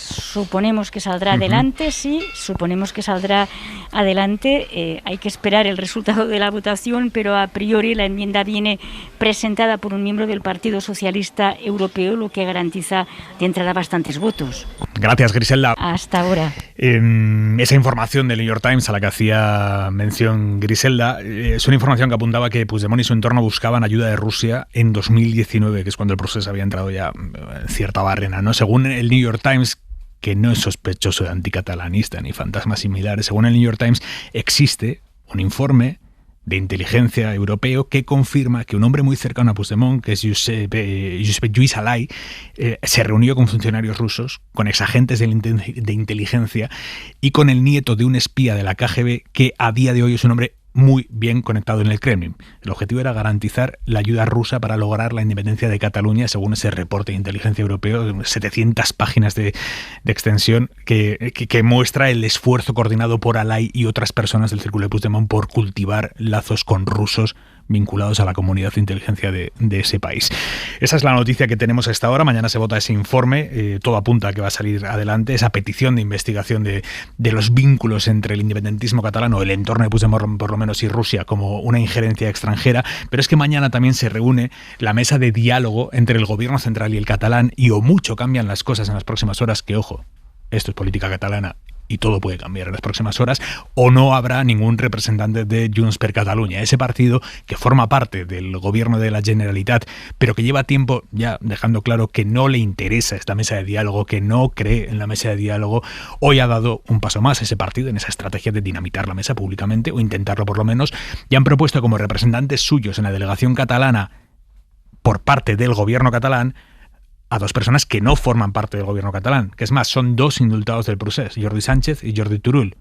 Suponemos que saldrá adelante, sí, suponemos que saldrá adelante. Hay que esperar el resultado de la votación, pero a priori la enmienda viene presentada por un miembro del Partido Socialista Europeo, lo que garantiza de entrada bastantes votos. Gracias, Griselda. Hasta ahora. Esa información del New York Times a la que hacía mención Griselda es una información que apuntaba que Puigdemont y su entorno buscaban ayuda de Rusia en 2019, que es cuando el proceso había entrado ya en cierta barrena, ¿no? Según el New York Times, que no es sospechoso de anticatalanista ni fantasmas similares. Según el New York Times, existe un informe de inteligencia europeo que confirma que un hombre muy cercano a Puigdemont, que es Josep Lluís Alay, se reunió con funcionarios rusos, con exagentes de inteligencia y con el nieto de un espía de la KGB que a día de hoy es un hombre muy bien conectado en el Kremlin. El objetivo era garantizar la ayuda rusa para lograr la independencia de Cataluña, según ese reporte de inteligencia europeo, 700 páginas de extensión, que muestra el esfuerzo coordinado por Alay y otras personas del círculo de Puigdemont por cultivar lazos con rusos vinculados a la comunidad de inteligencia de ese país. Esa es la noticia que tenemos a esta hora. Mañana se vota ese informe. Todo apunta a que va a salir adelante esa petición de investigación de los vínculos entre el independentismo catalán o el entorno de Puigdemont, por lo menos, y Rusia como una injerencia extranjera. Pero es que mañana también se reúne la mesa de diálogo entre el gobierno central y el catalán, y o mucho cambian las cosas en las próximas horas, que ojo, esto es política catalana y todo puede cambiar en las próximas horas, o no habrá ningún representante de Junts per Catalunya, ese partido que forma parte del gobierno de la Generalitat, pero que lleva tiempo ya dejando claro que no le interesa esta mesa de diálogo, que no cree en la mesa de diálogo. Hoy ha dado un paso más ese partido en esa estrategia de dinamitar la mesa públicamente, o intentarlo por lo menos, y han propuesto como representantes suyos en la delegación catalana por parte del gobierno catalán a dos personas que no forman parte del gobierno catalán, que es más, son dos indultados del procés, Jordi Sánchez y Jordi Turull.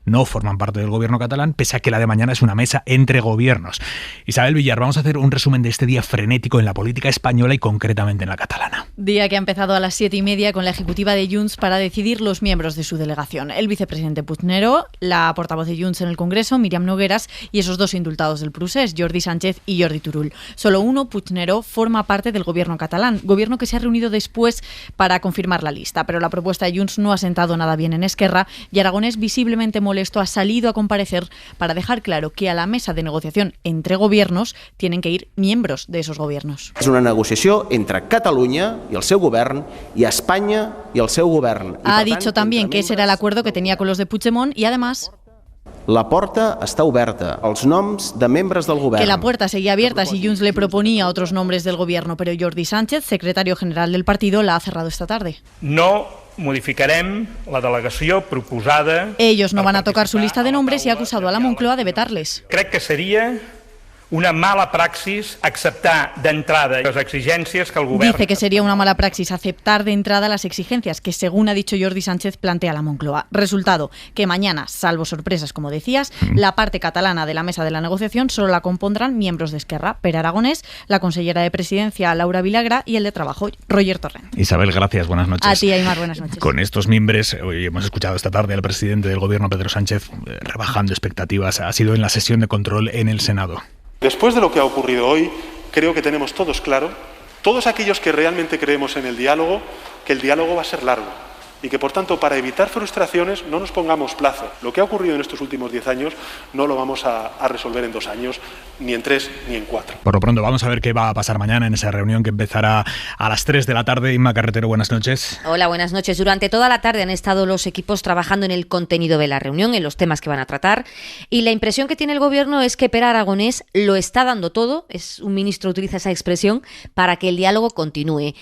No forman parte del gobierno catalán, pese a que la de mañana es una mesa entre gobiernos. Isabel Villar, vamos a hacer un resumen de este día frenético en la política española y concretamente en la catalana. Día que ha empezado a las 7:30 con la ejecutiva de Junts para decidir los miembros de su delegación. El vicepresidente Puigneró, la portavoz de Junts en el Congreso, Míriam Nogueras, y esos dos indultados del procés, Jordi Sánchez y Jordi Turull. Solo uno, Puigneró, forma parte del gobierno catalán, gobierno que se ha reunido después para confirmar la lista, pero la propuesta de Junts no ha sentado nada bien en Esquerra y Aragonés, visiblemente molesto, ha salido a comparecer para dejar claro que a la mesa de negociación entre gobiernos tienen que ir miembros de esos gobiernos. És una negociació entre Catalunya i el seu govern i Espanya i el seu govern. Ha dicho también que ese era el acuerdo que tenía con los de Puigdemont y además la porta està oberta. Els noms de membres del govern. Que la puerta seguía abierta si Junts le proponía otros nombres del gobierno, pero Jordi Sánchez, secretario general del partido, la ha cerrado esta tarde. No modificarem la delegació proposada. Ellos no van a tocar su lista de nombres y ha acusado a la Moncloa de vetarles. Crec que seria una mala praxis acceptar d'entrada les exigències que el govern... Dice que sería una mala praxis aceptar de entrada las exigencias que, según ha dicho Jordi Sánchez, plantea la Moncloa. Resultado, que mañana, salvo sorpresas, como decías, la parte catalana de la mesa de la negociación solo la compondrán miembros de Esquerra: Pere Aragonés, la consellera de Presidencia, Laura Vilagra, y el de Trabajo, Roger Torrent. Isabel, gracias, buenas noches. A ti, Aymar, buenas noches. Con estos miembros, hoy hemos escuchado esta tarde al presidente del gobierno, Pedro Sánchez, rebajando expectativas. Ha sido en la sesión de control en el Senado. Después de lo que ha ocurrido hoy, creo que tenemos todos claro, todos aquellos que realmente creemos en el diálogo, que el diálogo va a ser largo y que, por tanto, para evitar frustraciones no nos pongamos plazo. Lo que ha ocurrido en estos últimos 10 años no lo vamos a resolver en 2 años, ni en 3, ni en 4. Por lo pronto, vamos a ver qué va a pasar mañana en esa reunión que empezará a las 3 de la tarde. Inma Carretero, buenas noches. Hola, buenas noches. Durante toda la tarde han estado los equipos trabajando en el contenido de la reunión, en los temas que van a tratar, y la impresión que tiene el gobierno es que Pere Aragonés lo está dando todo, es un ministro, utiliza esa expresión, para que el diálogo continúe.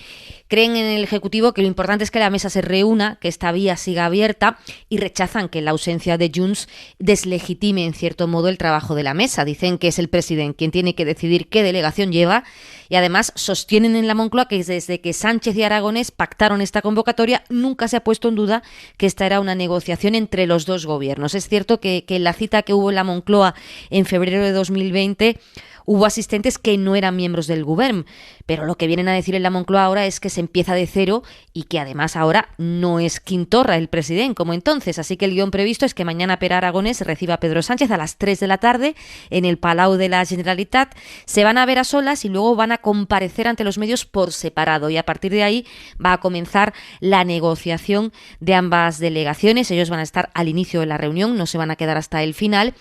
Creen en el Ejecutivo que lo importante es que la mesa se reúna, que esta vía siga abierta, y rechazan que la ausencia de Junts deslegitime en cierto modo el trabajo de la mesa. Dicen que es el presidente quien tiene que decidir qué delegación lleva, y además sostienen en la Moncloa que desde que Sánchez y Aragonés pactaron esta convocatoria nunca se ha puesto en duda que esta era una negociación entre los dos gobiernos. Es cierto que en la cita que hubo en la Moncloa en febrero de 2020 hubo asistentes que no eran miembros del Govern, pero lo que vienen a decir en la Moncloa ahora es que se empieza de cero y que además ahora no es Quintorra el presidente como entonces. Así que el guión previsto es que mañana Pere Aragonés reciba a Pedro Sánchez a las 3 de la tarde en el Palau de la Generalitat. Se van a ver a solas y luego van a comparecer ante los medios por separado, y a partir de ahí va a comenzar la negociación de ambas delegaciones. Ellos van a estar al inicio de la reunión, no se van a quedar hasta el final.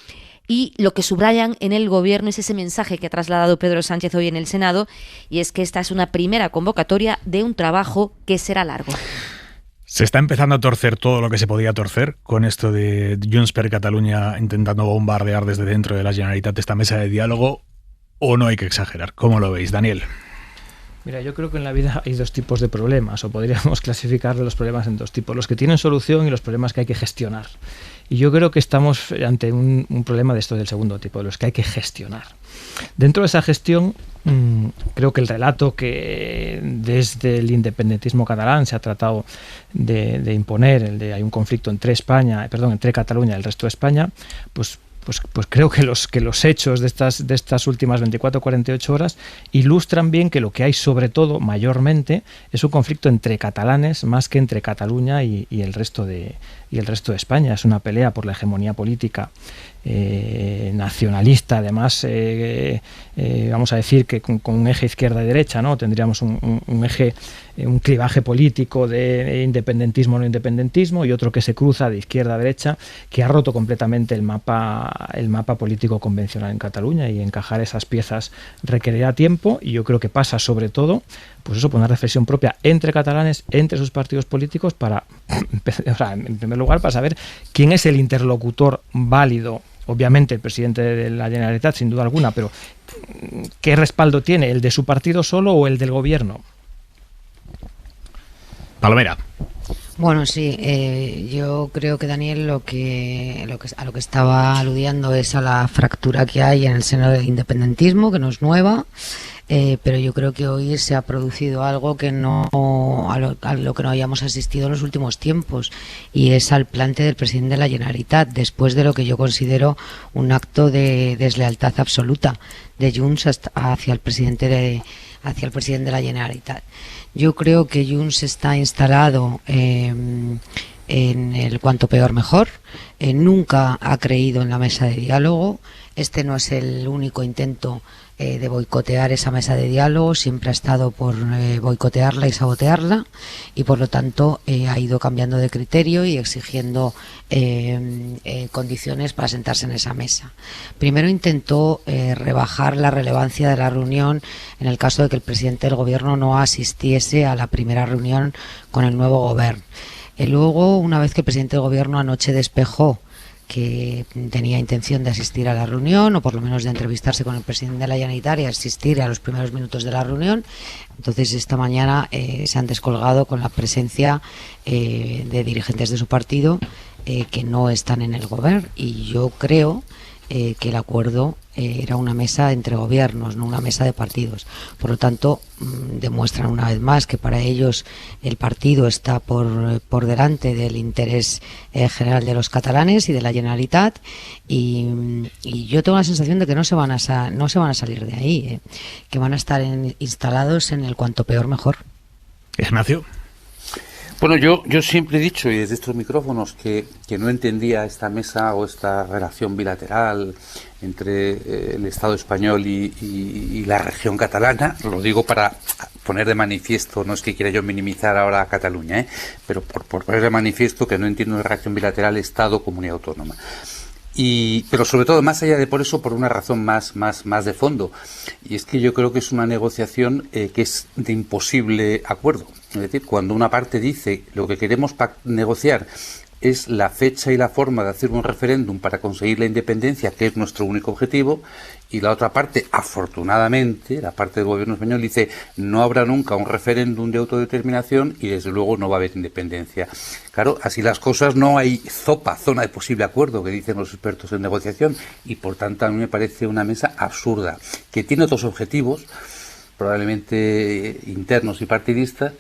Y lo que subrayan en el gobierno es ese mensaje que ha trasladado Pedro Sánchez hoy en el Senado, y es que esta es una primera convocatoria de un trabajo que será largo. Se está empezando a torcer todo lo que se podía torcer con esto de Junts per Catalunya intentando bombardear desde dentro de la Generalitat esta mesa de diálogo, ¿o no hay que exagerar? ¿Cómo lo veis, Daniel? Mira, yo creo que en la vida hay dos tipos de problemas, o podríamos clasificar los problemas en dos tipos: los que tienen solución y los problemas que hay que gestionar. Y yo creo que estamos ante un problema de esto del segundo tipo, de los que hay que gestionar. Dentro de esa gestión, creo que el relato que desde el independentismo catalán se ha tratado de imponer, el de hay un conflicto entre Cataluña y el resto de España, pues creo que los hechos de estas últimas 24 o 48 horas ilustran bien que lo que hay, sobre todo, mayormente, es un conflicto entre catalanes más que entre Cataluña y el resto de España. Es una pelea por la hegemonía política nacionalista, además, vamos a decir que con un eje izquierda-derecha, ¿no? Tendríamos un eje, un clivaje político de independentismo o no independentismo, y otro que se cruza de izquierda a derecha, que ha roto completamente el mapa político convencional en Cataluña, y encajar esas piezas requerirá tiempo, y yo creo que pasa sobre todo por una reflexión propia entre catalanes, entre sus partidos políticos, para, en primer lugar, para saber quién es el interlocutor válido. Obviamente el presidente de la Generalitat, sin duda alguna, pero ¿qué respaldo tiene? ¿El de su partido solo o el del gobierno? Palomera. Bueno, sí, yo creo que Daniel a lo que estaba aludiendo es a la fractura que hay en el seno del independentismo, que no es nueva, pero yo creo que hoy se ha producido algo que a lo que no habíamos asistido en los últimos tiempos, y es al plante del presidente de la Generalitat, después de lo que yo considero un acto de deslealtad absoluta de Junts hacia el presidente de la Generalitat. Yo creo que Junts está instalado en el cuanto peor mejor. Nunca ha creído en la mesa de diálogo. Este no es el único intento de boicotear esa mesa de diálogo. Siempre ha estado por boicotearla y sabotearla, y por lo tanto ha ido cambiando de criterio y exigiendo condiciones para sentarse en esa mesa. Primero intentó rebajar la relevancia de la reunión en el caso de que el presidente del gobierno no asistiese a la primera reunión con el nuevo gobierno. Luego, una vez que el presidente del gobierno anoche despejó que tenía intención de asistir a la reunión, o por lo menos de entrevistarse con el presidente de la Generalitat y asistir a los primeros minutos de la reunión, entonces esta mañana se han descolgado con la presencia de dirigentes de su partido que no están en el gobierno, y yo creo que el acuerdo era una mesa entre gobiernos, no una mesa de partidos. Por lo tanto, demuestran una vez más que para ellos el partido está por delante del interés general de los catalanes y de la Generalitat, y yo tengo la sensación de que no se van a salir de ahí, que van a estar instalados en el cuanto peor mejor. Ignacio. Bueno, yo siempre he dicho, y desde estos micrófonos, que no entendía esta mesa o esta relación bilateral entre el Estado español y la región catalana. Lo digo para poner de manifiesto, no es que quiera yo minimizar ahora a Cataluña, pero por poner de manifiesto que no entiendo una relación bilateral Estado-Comunidad Autónoma. Pero sobre todo, más allá de por eso, por una razón más de fondo, y es que yo creo que es una negociación que es de imposible acuerdo. Es decir, cuando una parte dice lo que queremos negociar es la fecha y la forma de hacer un referéndum para conseguir la independencia, que es nuestro único objetivo, y la otra parte, afortunadamente, la parte del gobierno español, dice no habrá nunca un referéndum de autodeterminación y desde luego no va a haber independencia. Claro, así las cosas, no hay zona de posible acuerdo, que dicen los expertos en negociación, y por tanto a mí me parece una mesa absurda, que tiene otros objetivos, probablemente internos y partidistas,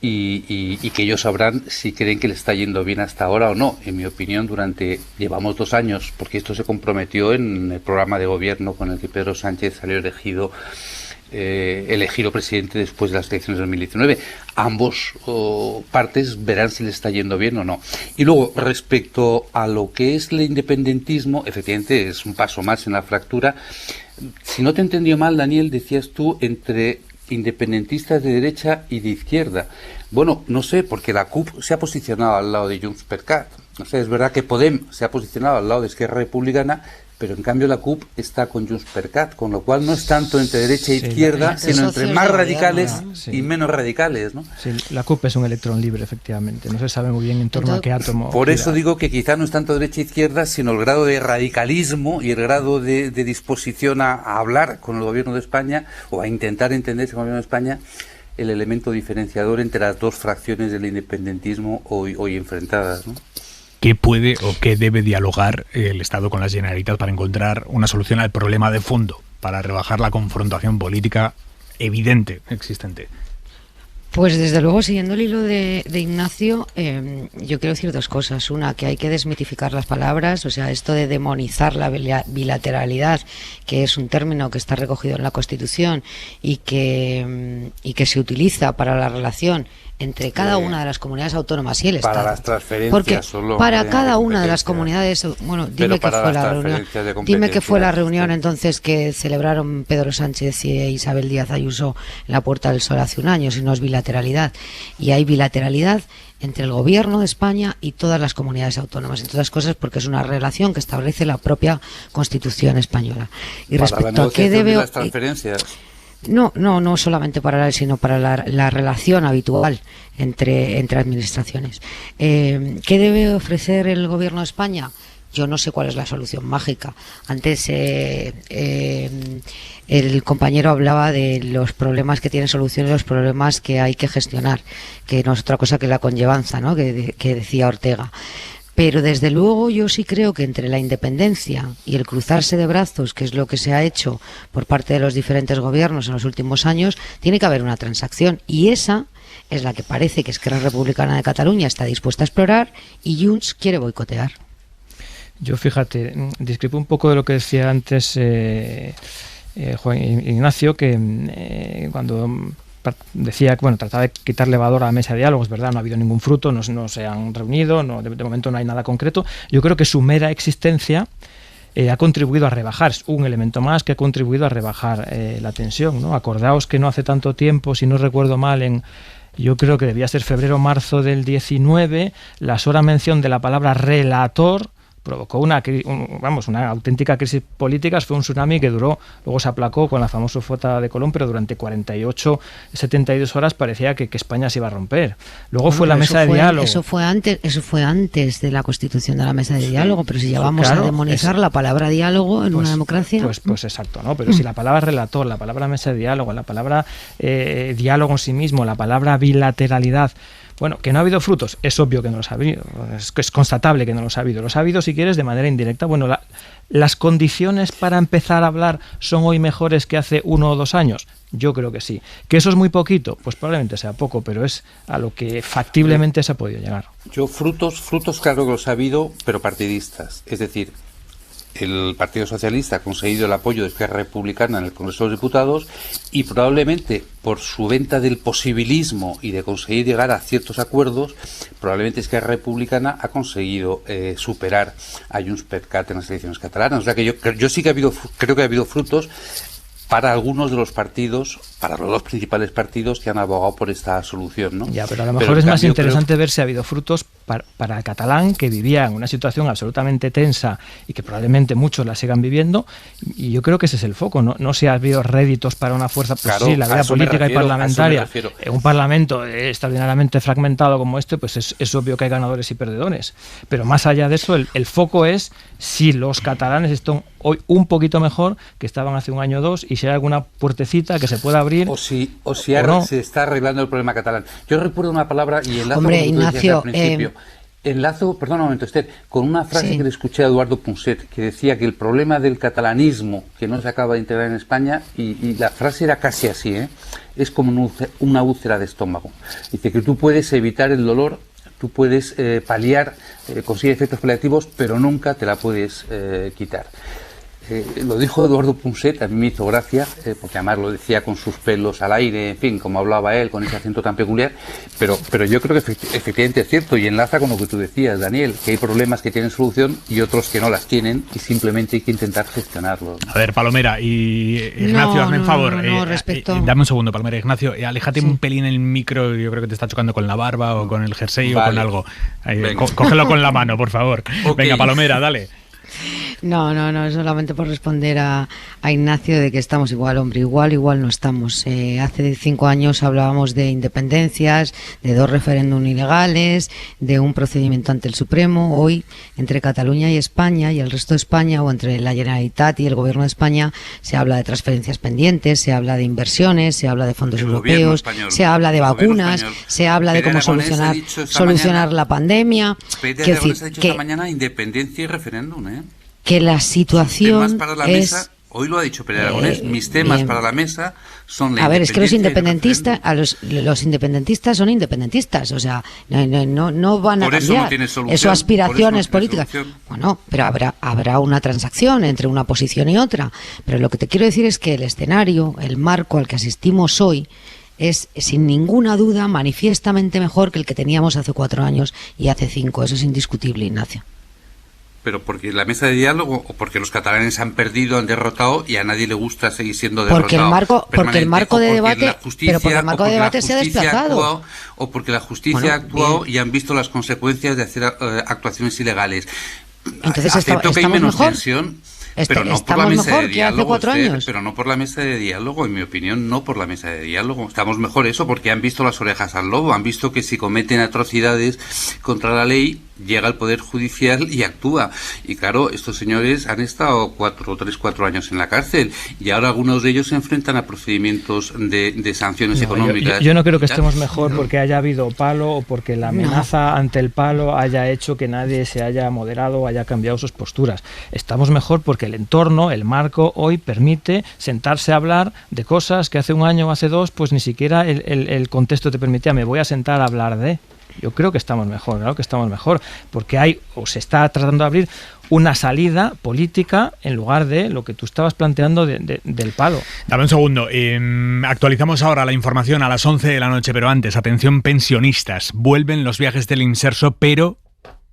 y que ellos sabrán si creen que le está yendo bien hasta ahora o no. En mi opinión, llevamos 2 años, porque esto se comprometió en el programa de gobierno con el que Pedro Sánchez salió elegido presidente después de las elecciones de 2019. Ambos partes verán si le está yendo bien o no. Y luego, respecto a lo que es el independentismo, efectivamente es un paso más en la fractura. Si no te he entendido mal, Daniel, decías tú entre independentistas de derecha y de izquierda. Bueno, no sé, porque la CUP se ha posicionado al lado de Junts per Cat. No sé, es verdad que Podem se ha posicionado al lado de Esquerra Republicana, pero en cambio la CUP está con Junts per Cat, con lo cual no es tanto entre derecha e izquierda, sino entre más radicales y menos radicales, ¿no? Sí, la CUP es un electrón libre, efectivamente, no se sabe muy bien en torno a qué átomo. Por eso digo que quizá no es tanto derecha e izquierda, sino el grado de radicalismo y el grado de disposición a hablar con el gobierno de España o a intentar entenderse con el gobierno de España, el elemento diferenciador entre las dos fracciones del independentismo hoy enfrentadas, ¿no? ¿Qué puede o qué debe dialogar el Estado con la Generalitat para encontrar una solución al problema de fondo, para rebajar la confrontación política evidente existente? Pues desde luego, siguiendo el hilo de Ignacio, yo quiero decir dos cosas. Una, que hay que desmitificar las palabras, o sea, esto de demonizar la bilateralidad, que es un término que está recogido en la Constitución y que se utiliza para la relación entre cada una de las comunidades autónomas y el Estado. Para las transferencias. Porque solo para cada una de las comunidades, bueno, dime que fue la reunión. Dime que fue la reunión entonces que celebraron Pedro Sánchez y Isabel Díaz Ayuso en la Puerta del Sol hace un año, si no es bilateralidad. Y hay bilateralidad entre el Gobierno de España y todas las comunidades autónomas, entre otras cosas porque es una relación que establece la propia Constitución española. Y para respecto a qué debe las transferencias. No solamente para la, sino para la relación habitual entre administraciones. ¿Qué debe ofrecer el Gobierno de España? Yo no sé cuál es la solución mágica. Antes el compañero hablaba de los problemas que tienen solución y los problemas que hay que gestionar, que no es otra cosa que la conllevanza, ¿no? que decía Ortega. Pero desde luego yo sí creo que entre la independencia y el cruzarse de brazos, que es lo que se ha hecho por parte de los diferentes gobiernos en los últimos años, tiene que haber una transacción. Y esa es la que parece que Esquerra Republicana de Cataluña está dispuesta a explorar y Junts quiere boicotear. Yo, fíjate, discrepo un poco de lo que decía antes Juan Ignacio, que cuando decía que trataba de quitar levador a la mesa de diálogo, es verdad, no ha habido ningún fruto, no se han reunido, de momento no hay nada concreto. Yo creo que su mera existencia ha contribuido a rebajar, es un elemento más que ha contribuido a rebajar la tensión, ¿no? Acordaos que no hace tanto tiempo, si no recuerdo mal, yo creo que debía ser febrero o marzo del 19, la sola mención de la palabra relator provocó una auténtica crisis política. Fue un tsunami que duró, luego se aplacó con la famosa foto de Colón, pero durante 48, 72 horas parecía que España se iba a romper. Luego fue la mesa de diálogo. Eso fue antes de la constitución de la mesa de diálogo, pero si ya vamos a demonizar la palabra diálogo en una democracia. Pues exacto, ¿no? Pero si la palabra relator, la palabra mesa de diálogo, la palabra diálogo en sí mismo, la palabra bilateralidad, que no ha habido frutos, es obvio que no los ha habido, es constatable que no los ha habido. Los ha habido, si quieres, de manera indirecta. ¿Las condiciones para empezar a hablar son hoy mejores que hace 1 o 2 años? Yo creo que sí. ¿Que eso es muy poquito? Pues probablemente sea poco, pero es a lo que factiblemente se ha podido llegar. Frutos claro que los ha habido, pero partidistas. Es decir, el Partido Socialista ha conseguido el apoyo de Esquerra Republicana en el Congreso de los Diputados y probablemente por su venta del posibilismo y de conseguir llegar a ciertos acuerdos, probablemente Esquerra Republicana ha conseguido superar a Junts per Cat en las elecciones catalanas. O sea que yo sí que creo que ha habido frutos para algunos de los partidos, para los 2 principales partidos que han abogado por esta solución, ¿no? Ya, pero a lo mejor es más interesante ver si ha habido frutos para el catalán, que vivía en una situación absolutamente tensa y que probablemente muchos la sigan viviendo, y yo creo que ese es el foco, no si ha habido réditos para una fuerza, pues claro, sí, la vida política y parlamentaria, en un parlamento extraordinariamente fragmentado como este, pues es obvio que hay ganadores y perdedores, pero más allá de eso, el foco es si los catalanes están hoy un poquito mejor que estaban hace 1 año o 2, y si hay alguna puertecita que se pueda abrir o si ahora no se está arreglando el problema catalán. Yo recuerdo una palabra y enlazo con Ignacio, al principio. Perdón un momento, Esther, con una frase que le escuché a Eduardo Punset, que decía que el problema del catalanismo que no se acaba de integrar en España, y la frase era casi así, es como una úlcera de estómago. Dice que tú puedes evitar el dolor, tú puedes paliar, conseguir efectos paliativos, pero nunca te la puedes quitar. Lo dijo Eduardo Punset, a mí me hizo gracia, porque además lo decía con sus pelos al aire, en fin, como hablaba él, con ese acento tan peculiar, pero yo creo que efectivamente es cierto, y enlaza con lo que tú decías, Daniel, que hay problemas que tienen solución y otros que no las tienen, y simplemente hay que intentar gestionarlos. A ver, Palomera y Ignacio, hazme un favor. Dame un segundo, Palomera. Ignacio, aléjate un pelín el micro, yo creo que te está chocando con la barba o con el jersey o con algo. Cógelo con la mano, por favor. Okay. Venga, Palomera, dale. No, solamente por responder a Ignacio de que estamos igual, hombre, igual no estamos. Hace 5 años hablábamos de independencias, de 2 referéndum ilegales, de un procedimiento ante el Supremo. Hoy, entre Cataluña y España y el resto de España, o entre la Generalitat y el Gobierno de España, se habla de transferencias pendientes, se habla de inversiones, se habla de fondos europeos, se habla de vacunas, se habla de cómo solucionar la pandemia. Pedro Aragonés ha dicho esta mañana independencia y referéndum, que la situación temas para la mesa, hoy lo ha dicho Pedro Aragonés, mis temas para la mesa son la independencia. A ver, es que los independentistas son independentistas, o sea, no van a cambiar. Es su aspiraciones políticas. Bueno, pero habrá una transacción entre una posición y otra. Pero lo que te quiero decir es que el escenario, el marco al que asistimos hoy, es sin ninguna duda manifiestamente mejor que el que teníamos hace 4 años y hace 5. Eso es indiscutible, Ignacio. Pero porque la mesa de diálogo o porque los catalanes han perdido, han derrotado y a nadie le gusta seguir siendo derrotado. Porque el marco de debate, se ha desplazado. O porque la justicia ha actuado y han visto las consecuencias de hacer actuaciones ilegales. Entonces acepto que hay menos mejor. Tensión. Pero no por la mesa de diálogo, pero no por la mesa de diálogo, en mi opinión, no por la mesa de diálogo. Estamos mejor eso porque han visto las orejas al lobo, han visto que si cometen atrocidades contra la ley, llega el Poder Judicial y actúa. Y claro, estos señores han estado 4 años en la cárcel y ahora algunos de ellos se enfrentan a procedimientos de sanciones económicas. Yo no creo que estemos mejor porque haya habido palo o porque la amenaza ante el palo haya hecho que nadie se haya moderado o haya cambiado sus posturas. Estamos mejor porque el entorno, el marco, hoy permite sentarse a hablar de cosas que hace 1 año o hace 2, pues ni siquiera el contexto te permitía. Me voy a sentar a hablar de... Yo creo que estamos mejor, claro que estamos mejor, porque se está tratando de abrir una salida política en lugar de lo que tú estabas planteando del palo. Dame un segundo, actualizamos ahora la información a las 11 de la noche, pero antes, atención pensionistas, vuelven los viajes del Inserso, pero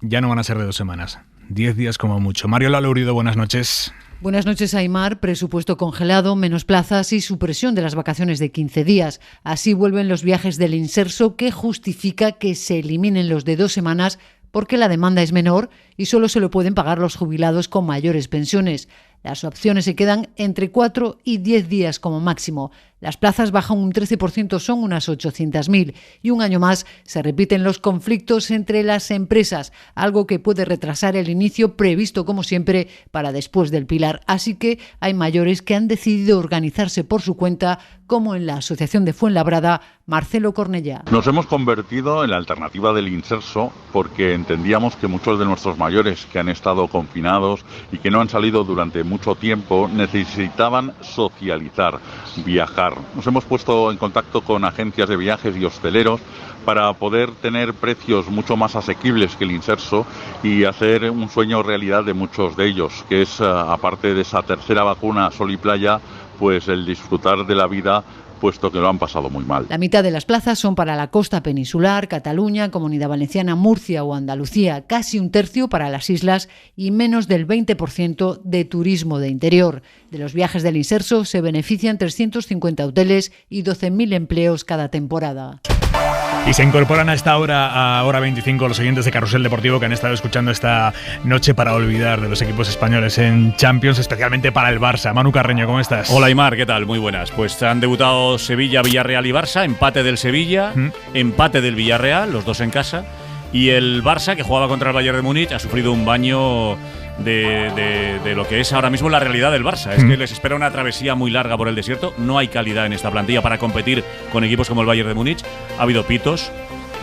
ya no van a ser de 2 semanas, 10 días como mucho. Mario Laurido, buenas noches. Buenas noches, Aimar. Presupuesto congelado, menos plazas y supresión de las vacaciones de 15 días. Así vuelven los viajes del Inserso, que justifica que se eliminen los de 2 semanas porque la demanda es menor y solo se lo pueden pagar los jubilados con mayores pensiones. Las opciones se quedan entre 4 y 10 días como máximo. Las plazas bajan un 13%, son unas 800.000. Y un año más se repiten los conflictos entre las empresas, algo que puede retrasar el inicio previsto, como siempre, para después del Pilar. Así que hay mayores que han decidido organizarse por su cuenta, como en la Asociación de Fuenlabrada, Marcelo Cornellá. Nos hemos convertido en la alternativa del Inserso porque entendíamos que muchos de nuestros mayores que han estado confinados y que no han salido durante mucho tiempo necesitaban socializar, viajar. Nos hemos puesto en contacto con agencias de viajes y hosteleros para poder tener precios mucho más asequibles que el Inserso y hacer un sueño realidad de muchos de ellos, que es, aparte de esa tercera vacuna Sol y Playa, pues el disfrutar de la vida, puesto que lo han pasado muy mal. La mitad de las plazas son para la costa peninsular, Cataluña, Comunidad Valenciana, Murcia o Andalucía, casi un tercio para las islas y menos del 20% de turismo de interior. De los viajes del Inserso se benefician 350 hoteles y 12.000 empleos cada temporada. Y se incorporan a esta hora, a hora 25, los oyentes de Carrusel Deportivo que han estado escuchando esta noche para olvidar de los equipos españoles en Champions, especialmente para el Barça. Manu Carreño, ¿cómo estás? Hola, Aimar, ¿qué tal? Muy buenas. Pues han debutado Sevilla, Villarreal y Barça, empate del Sevilla, empate del Villarreal, los dos en casa, y el Barça, que jugaba contra el Bayern de Múnich, ha sufrido un baño de lo que es ahora mismo la realidad del Barça. Es que les espera una travesía muy larga por el desierto. No hay calidad en esta plantilla para competir con equipos como el Bayern de Múnich. Ha habido pitos,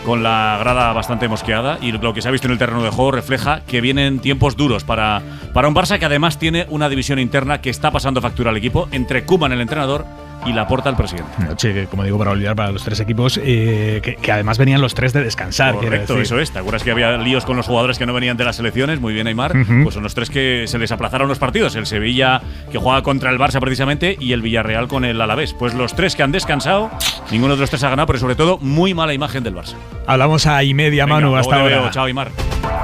con la grada bastante mosqueada, y lo que se ha visto en el terreno de juego refleja que vienen tiempos duros para un Barça que además tiene una división interna que está pasando factura al equipo entre Koeman, el entrenador, y Laporta, el presidente. Noche, como digo, para olvidar para los 3 equipos, que además venían los 3 de descansar. Correcto, eso es. ¿Te acuerdas que había líos con los jugadores que no venían de las selecciones? Muy bien, Aimar. Pues son los 3 que se les aplazaron los partidos. El Sevilla, que juega contra el Barça precisamente, y el Villarreal con el Alavés. Pues los 3 que han descansado, ninguno de los 3 ha ganado, pero sobre todo muy mala imagen del Barça. Hablamos a y media, Manu, venga, hasta ahora. Chao, Aimar.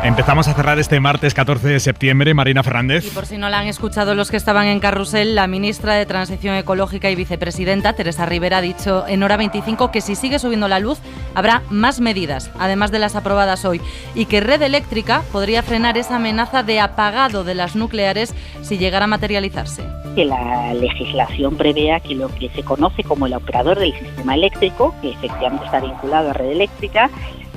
Empezamos a cerrar este martes 14 de septiembre. Marina Fernández. Y por si no la han escuchado los que estaban en Carrusel, la ministra de Transición Ecológica y vicepresidenta vicepresidenta, Teresa Ribera, ha dicho en Hora 25 que si sigue subiendo la luz habrá más medidas, además de las aprobadas hoy, y que Red Eléctrica podría frenar esa amenaza de apagado de las nucleares si llegara a materializarse. Que la legislación prevea que lo que se conoce como el operador del sistema eléctrico, que efectivamente está vinculado a Red Eléctrica,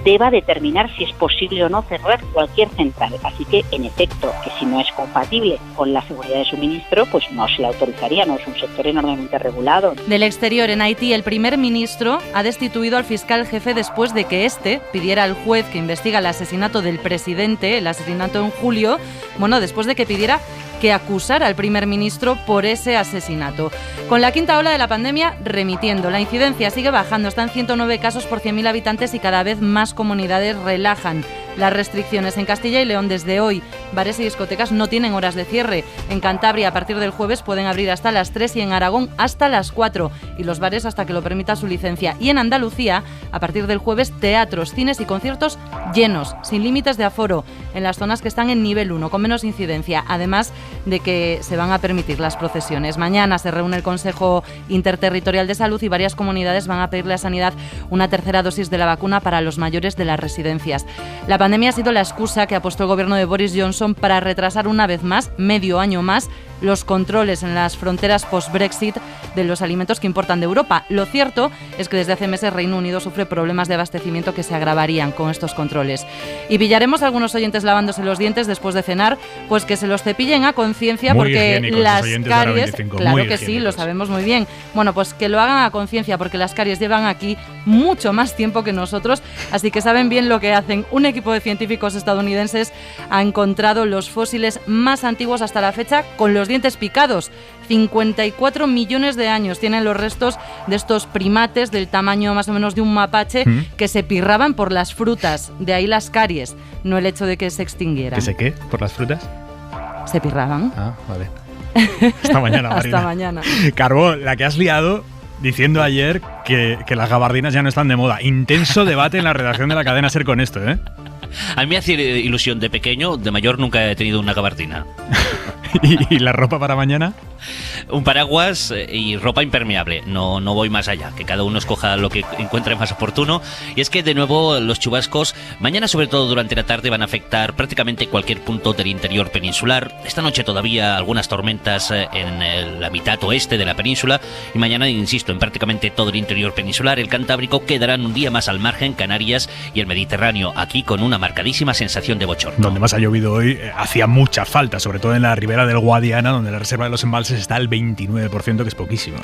deba determinar si es posible o no cerrar cualquier central. Así que, en efecto, que si no es compatible con la seguridad de suministro, pues no se la autorizaría, no es un sector enormemente regulado. Del exterior, en Haití, el primer ministro ha destituido al fiscal jefe después de que éste pidiera al juez que investiga el asesinato del presidente, el asesinato en julio, después de que pidiera que acusara al primer ministro por ese asesinato. Con la quinta ola de la pandemia remitiendo, la incidencia sigue bajando, están 109 casos por 100.000 habitantes y cada vez más comunidades relajan las restricciones. En Castilla y León, desde hoy, bares y discotecas no tienen horas de cierre. En Cantabria, a partir del jueves, pueden abrir hasta las 3 y en Aragón hasta las 4 y los bares hasta que lo permita su licencia. Y en Andalucía, a partir del jueves, teatros, cines y conciertos llenos, sin límites de aforo, en las zonas que están en nivel 1, con menos incidencia, además de que se van a permitir las procesiones. Mañana se reúne el Consejo Interterritorial de Salud y varias comunidades van a pedirle a Sanidad una tercera dosis de la vacuna para los mayores de las residencias. La pandemia ha sido la excusa que ha puesto el gobierno de Boris Johnson para retrasar una vez más, medio año más, los controles en las fronteras post-Brexit de los alimentos que importan de Europa. Lo cierto es que desde hace meses Reino Unido sufre problemas de abastecimiento que se agravarían con estos controles. Y pillaremos a algunos oyentes lavándose los dientes después de cenar, pues que se los cepillen a conciencia porque las caries, claro que sí, lo sabemos muy bien. Pues que lo hagan a conciencia porque las caries llevan aquí mucho más tiempo que nosotros, así que saben bien lo que hacen. Un equipo de científicos estadounidenses ha encontrado los fósiles más antiguos hasta la fecha con los dientes picados. 54 millones de años tienen los restos de estos primates del tamaño más o menos de un mapache que se pirraban por las frutas. De ahí las caries, no el hecho de que se extinguieran. ¿Qué sé qué? ¿Por las frutas? Se pirraban. Ah, vale. Hasta mañana, Marina. Hasta mañana. Carbó, la que has liado diciendo ayer que las gabardinas ya no están de moda. Intenso debate en la redacción de la cadena SER con esto, ¿eh? A mí me hace ilusión de pequeño, de mayor nunca he tenido una gabardina. ¿Y la ropa para mañana? Un paraguas y ropa impermeable. No voy más allá, que cada uno escoja lo que encuentre más oportuno. Y es que de nuevo los chubascos mañana, sobre todo durante la tarde, van a afectar prácticamente cualquier punto del interior peninsular. Esta noche todavía algunas tormentas en la mitad oeste de la península y mañana, insisto, en prácticamente todo el interior peninsular. El Cantábrico quedarán un día más al margen, Canarias y el Mediterráneo, aquí con una marcadísima sensación de bochorno. Donde más ha llovido hoy hacía mucha falta, sobre todo en la ribera del Guadiana, donde la reserva de los embalses está al 29%, que es poquísimo.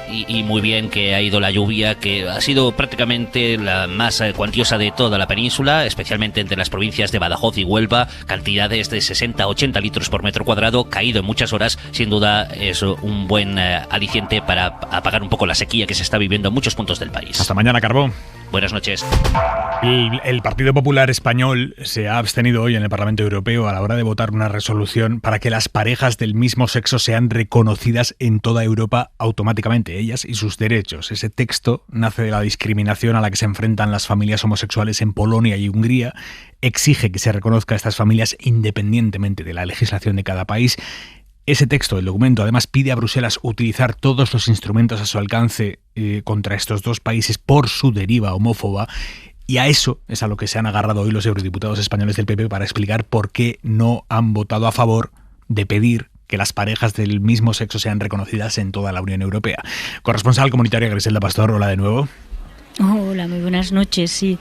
Y muy bien que ha ido la lluvia, que ha sido prácticamente la más cuantiosa de toda la península, especialmente entre las provincias de Badajoz y Huelva, cantidades de 60-80 litros por metro cuadrado, caído en muchas horas. Sin duda es un buen aliciente para apagar un poco la sequía que se está viviendo en muchos puntos del país. Hasta mañana, Carbó. Buenas noches. El Partido Popular Español se ha abstenido hoy en el Parlamento Europeo a la hora de votar una resolución para que las parejas del mismo sexo sean reconocidas en toda Europa automáticamente, ellas y sus derechos. Ese texto nace de la discriminación a la que se enfrentan las familias homosexuales en Polonia y Hungría, exige que se reconozca a estas familias independientemente de la legislación de cada país. Ese texto, el documento, además pide a Bruselas utilizar todos los instrumentos a su alcance contra estos dos países por su deriva homófoba, y a eso es a lo que se han agarrado hoy los eurodiputados españoles del PP para explicar por qué no han votado a favor de pedir que las parejas del mismo sexo sean reconocidas en toda la Unión Europea. Corresponsal comunitaria Griselda Pastor, hola de nuevo. Hola, muy buenas noches, sí.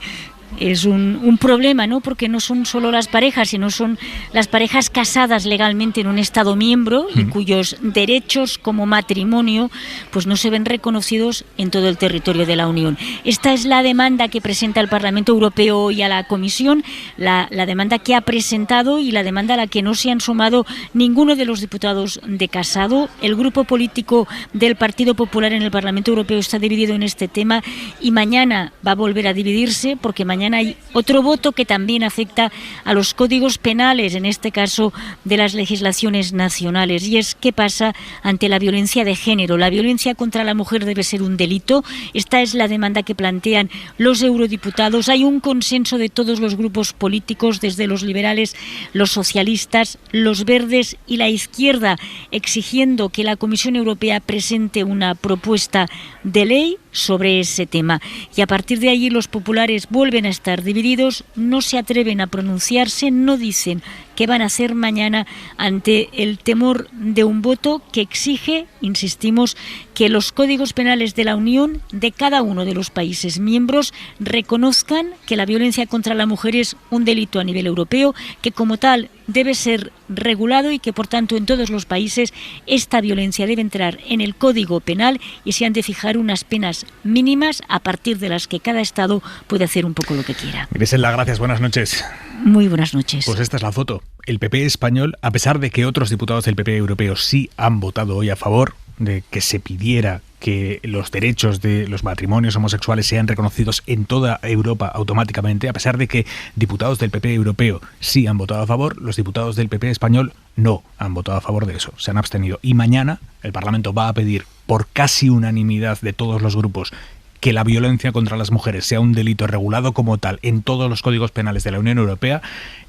Es un problema, ¿no? Porque no son solo las parejas, sino son las parejas casadas legalmente en un Estado miembro y cuyos derechos como matrimonio pues no se ven reconocidos en todo el territorio de la Unión. Esta es la demanda que presenta el Parlamento Europeo y a la Comisión, la demanda que ha presentado y la demanda a la que no se han sumado ninguno de los diputados de Casado. El grupo político del Partido Popular en el Parlamento Europeo está dividido en este tema y mañana va a volver a dividirse porque mañana mañana hay otro voto que también afecta a los códigos penales, en este caso de las legislaciones nacionales, y es qué pasa ante la violencia de género. La violencia contra la mujer debe ser un delito. Esta es la demanda que plantean los eurodiputados. Hay un consenso de todos los grupos políticos, desde los liberales, los socialistas, los verdes y la izquierda, exigiendo que la Comisión Europea presente una propuesta de ley sobre ese tema. Y a partir de allí los populares vuelven a estar divididos, no se atreven a pronunciarse, no dicen qué van a hacer mañana ante el temor de un voto que exige, insistimos, que los códigos penales de la Unión, de cada uno de los países miembros, reconozcan que la violencia contra la mujer es un delito a nivel europeo, que como tal debe ser regulado y que por tanto en todos los países esta violencia debe entrar en el Código Penal y se han de fijar unas penas mínimas a partir de las que cada Estado puede hacer un poco lo que quiera. Grisela, gracias, buenas noches. Muy buenas noches. Pues esta es la foto. El PP español, a pesar de que otros diputados del PP europeo sí han votado hoy a favor de que se pidiera que los derechos de los matrimonios homosexuales sean reconocidos en toda Europa automáticamente, a pesar de que diputados del PP europeo sí han votado a favor, los diputados del PP español no han votado a favor de eso, se han abstenido. Y mañana el Parlamento va a pedir por casi unanimidad de todos los grupos que la violencia contra las mujeres sea un delito regulado como tal en todos los códigos penales de la Unión Europea,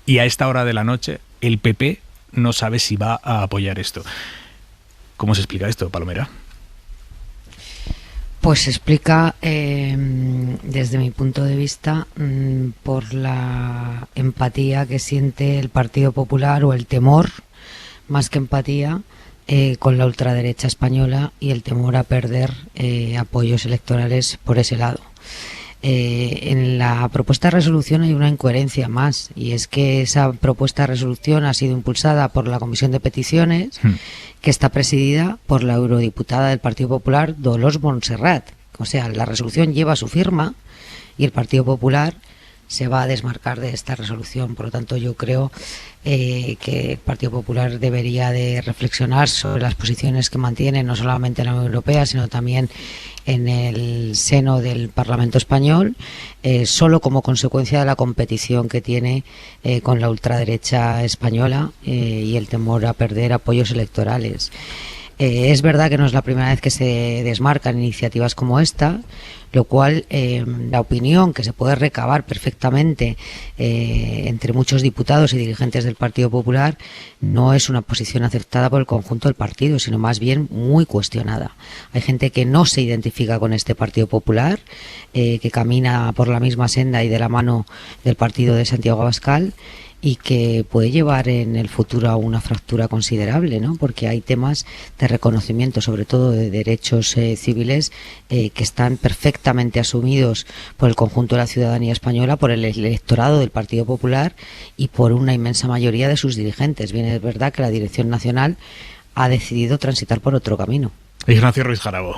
y a esta hora de la noche el PP no sabe si va a apoyar esto. ¿Cómo se explica esto, Palomera? Pues se explica, desde mi punto de vista, por la empatía que siente el Partido Popular, o el temor, más que empatía, con la ultraderecha española, y el temor a perder apoyos electorales por ese lado. En la propuesta de resolución hay una incoherencia más, y es que esa propuesta de resolución ha sido impulsada por la Comisión de Peticiones, que está presidida por la eurodiputada del Partido Popular, Dolors Montserrat. O sea, la resolución lleva su firma y el Partido Popular se va a desmarcar de esta resolución. Por lo tanto, yo creo que el Partido Popular debería de reflexionar sobre las posiciones que mantiene, no solamente en la Unión Europea, sino también en el seno del Parlamento español, solo como consecuencia de la competición que tiene con la ultraderecha española y el temor a perder apoyos electorales. Es verdad que no es la primera vez que se desmarcan iniciativas como esta, lo cual la opinión que se puede recabar perfectamente entre muchos diputados y dirigentes del Partido Popular no es una posición aceptada por el conjunto del partido, sino más bien muy cuestionada. Hay gente que no se identifica con este Partido Popular, que camina por la misma senda y de la mano del partido de Santiago Abascal, y que puede llevar en el futuro a una fractura considerable, ¿no? Porque hay temas de reconocimiento, sobre todo de derechos civiles, que están perfectamente asumidos por el conjunto de la ciudadanía española, por el electorado del Partido Popular y por una inmensa mayoría de sus dirigentes. Bien, es verdad que la Dirección Nacional ha decidido transitar por otro camino. Ignacio Ruiz Jarabo.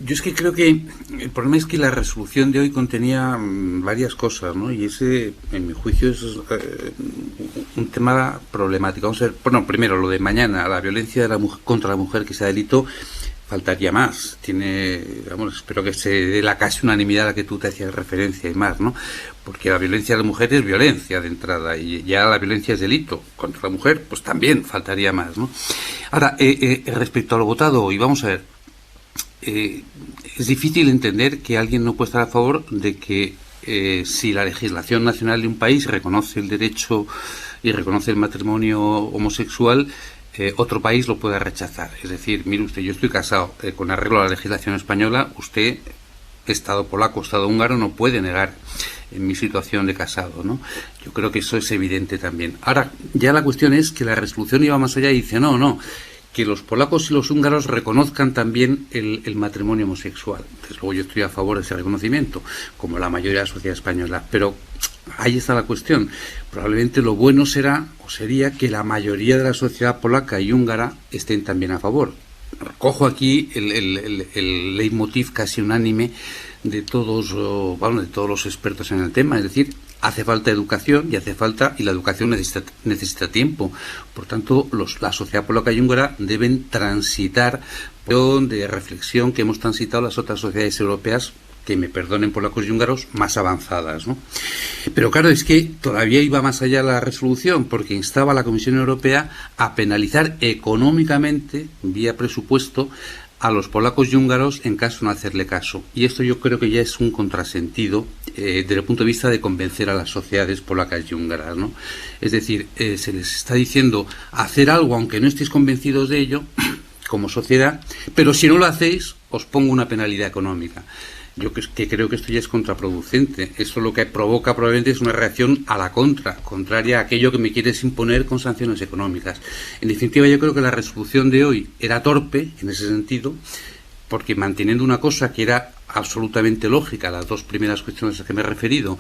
Yo es que creo que el problema es que la resolución de hoy contenía varias cosas, ¿no? Y ese, en mi juicio, es un tema problemático. Vamos a ver, bueno, primero, lo de mañana, la violencia de la mujer, contra la mujer que sea delito, faltaría más. Espero que se dé la casi unanimidad a la que tú te hacías referencia y más, ¿no? Porque la violencia de la mujer es violencia de entrada, y ya la violencia es delito. Contra la mujer, pues también faltaría más, ¿no? Ahora, respecto a lo votado hoy, vamos a ver. Es difícil entender que alguien no pueda estar a favor de que si la legislación nacional de un país reconoce el derecho y reconoce el matrimonio homosexual, otro país lo pueda rechazar. Es decir, mire usted, yo estoy casado, con arreglo a la legislación española, usted, Estado polaco, Estado húngaro, no puede negar en mi situación de casado, ¿no? Yo creo que eso es evidente también. Ahora, ya la cuestión es que la resolución iba más allá y dice, no, que los polacos y los húngaros reconozcan también el matrimonio homosexual. Desde luego yo estoy a favor de ese reconocimiento, como la mayoría de la sociedad española, pero ahí está la cuestión. Probablemente lo bueno sería que la mayoría de la sociedad polaca y húngara estén también a favor. Cojo aquí el leitmotiv casi unánime de todos los expertos en el tema, es decir, hace falta educación y la educación necesita tiempo. Por tanto, la sociedad polaca y húngara deben transitar de reflexión que hemos transitado las otras sociedades europeas que me perdonen polacos y húngaros, más avanzadas, ¿no? Pero claro, es que todavía iba más allá la resolución, porque instaba a la Comisión Europea a penalizar económicamente, vía presupuesto, a los polacos y húngaros en caso de no hacerle caso. Y esto yo creo que ya es un contrasentido desde el punto de vista de convencer a las sociedades polacas y húngaras, ¿no? Es decir, se les está diciendo hacer algo aunque no estéis convencidos de ello como sociedad, pero si no lo hacéis os pongo una penalidad económica. Yo que creo que esto ya es contraproducente. Esto lo que provoca probablemente es una reacción a la contraria a aquello que me quieres imponer con sanciones económicas. En definitiva, yo creo que la resolución de hoy era torpe en ese sentido, porque manteniendo una cosa que era absolutamente lógica, las dos primeras cuestiones a las que me he referido,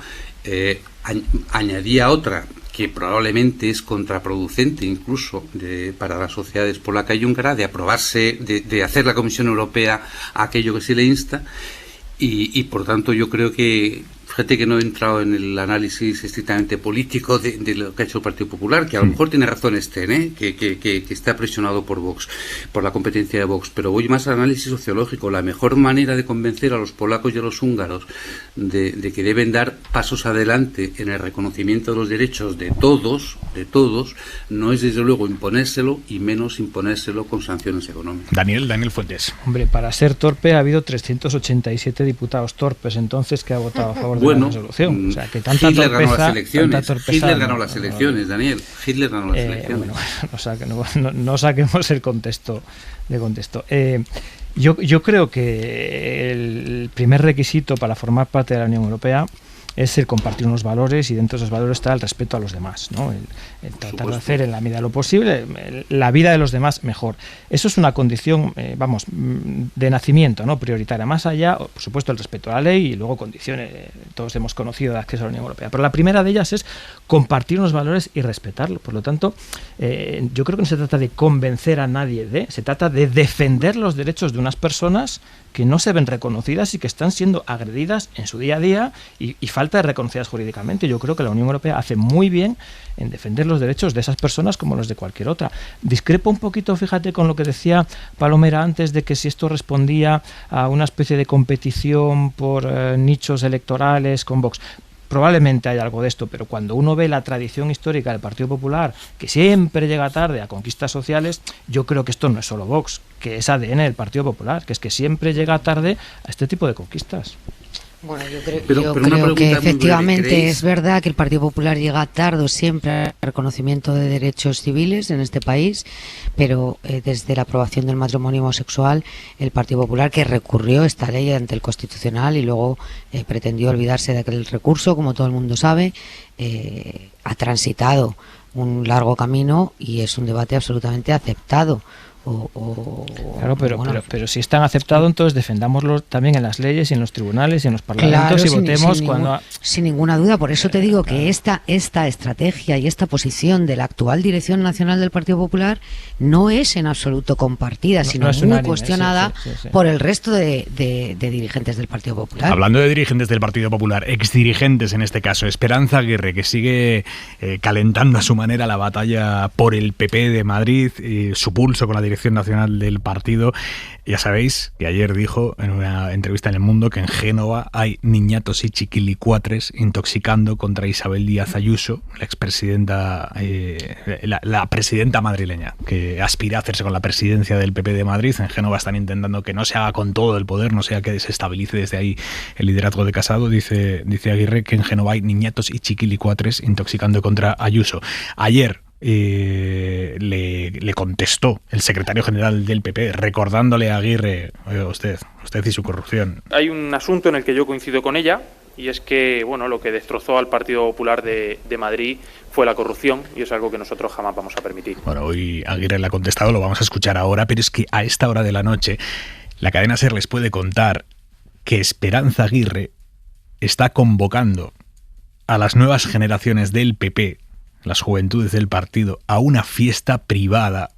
añadía otra que probablemente es contraproducente incluso para las sociedades polaca y húngara, de aprobarse, de hacer la Comisión Europea aquello que se le insta. Y por tanto yo creo que, fíjate que no he entrado en el análisis estrictamente político de lo que ha hecho el Partido Popular, que a lo mejor tiene razón que está presionado por Vox, por la competencia de Vox, pero voy más al análisis sociológico. La mejor manera de convencer a los polacos y a los húngaros de que deben dar pasos adelante en el reconocimiento de los derechos de todos, no es desde luego imponérselo, y menos imponérselo con sanciones económicas. Daniel Fuentes. Hombre, para ser torpe ha habido 387 diputados torpes entonces que ha votado a favor de la resolución. O sea, que tanta Hitler torpeza, ganó las elecciones. tanta torpeza, Hitler ganó las elecciones, Daniel. Hitler ganó las elecciones. Bueno, no saquemos el contexto de contexto. Yo creo que el primer requisito para formar parte de la Unión Europea es el compartir unos valores, y dentro de esos valores está el respeto a los demás, ¿no? El tratar de hacer en la medida de lo posible la vida de los demás mejor. Eso es una condición, de nacimiento, ¿no? Prioritaria. Más allá, por supuesto, el respeto a la ley y luego condiciones, todos hemos conocido de acceso a la Unión Europea. Pero la primera de ellas es compartir unos valores y respetarlos. Por lo tanto, yo creo que no se trata de convencer a nadie se trata de defender los derechos de unas personas que no se ven reconocidas y que están siendo agredidas en su día a día y falta de reconocidas jurídicamente. Yo creo que la Unión Europea hace muy bien en defender los derechos de esas personas como los de cualquier otra. Discrepo un poquito, fíjate, con lo que decía Palomera antes, de que si esto respondía a una especie de competición por nichos electorales con Vox. Probablemente hay algo de esto, pero cuando uno ve la tradición histórica del Partido Popular, que siempre llega tarde a conquistas sociales, yo creo que esto no es solo Vox, que es ADN del Partido Popular, que es que siempre llega tarde a este tipo de conquistas. Bueno, yo creo que efectivamente es verdad que el Partido Popular llega tarde siempre al reconocimiento de derechos civiles en este país, pero desde la aprobación del matrimonio homosexual, el Partido Popular, que recurrió esta ley ante el Constitucional y luego pretendió olvidarse de aquel recurso, como todo el mundo sabe, ha transitado un largo camino y es un debate absolutamente aceptado. Claro, pero si están aceptados, entonces defendámoslo también en las leyes y en los tribunales y en los parlamentos, y votemos sin ninguna duda. Por eso te digo que esta estrategia y esta posición de la actual Dirección Nacional del Partido Popular no es en absoluto compartida, sino muy cuestionada por el resto de dirigentes del Partido Popular. Hablando de dirigentes del Partido Popular, exdirigentes en este caso, Esperanza Aguirre, que sigue calentando a su manera la batalla por el PP de Madrid, su pulso con la Dirección Nacional del partido. Ya sabéis que ayer dijo en una entrevista en El Mundo que en Génova hay niñatos y chiquilicuatres intoxicando contra Isabel Díaz Ayuso, la expresidenta, la presidenta madrileña, que aspira a hacerse con la presidencia del PP de Madrid. En Génova están intentando que no se haga con todo el poder, no sea que desestabilice desde ahí el liderazgo de Casado. Dice Aguirre que en Génova hay niñatos y chiquilicuatres intoxicando contra Ayuso. Ayer le contestó el secretario general del PP, recordándole a Aguirre, usted y su corrupción. Hay un asunto en el que yo coincido con ella, y es que lo que destrozó al Partido Popular de Madrid fue la corrupción, y es algo que nosotros jamás vamos a permitir. Bueno, hoy Aguirre le ha contestado, lo vamos a escuchar ahora, pero es que a esta hora de la noche la cadena SER les puede contar que Esperanza Aguirre está convocando a las nuevas generaciones del PP, las juventudes del partido, a una fiesta privada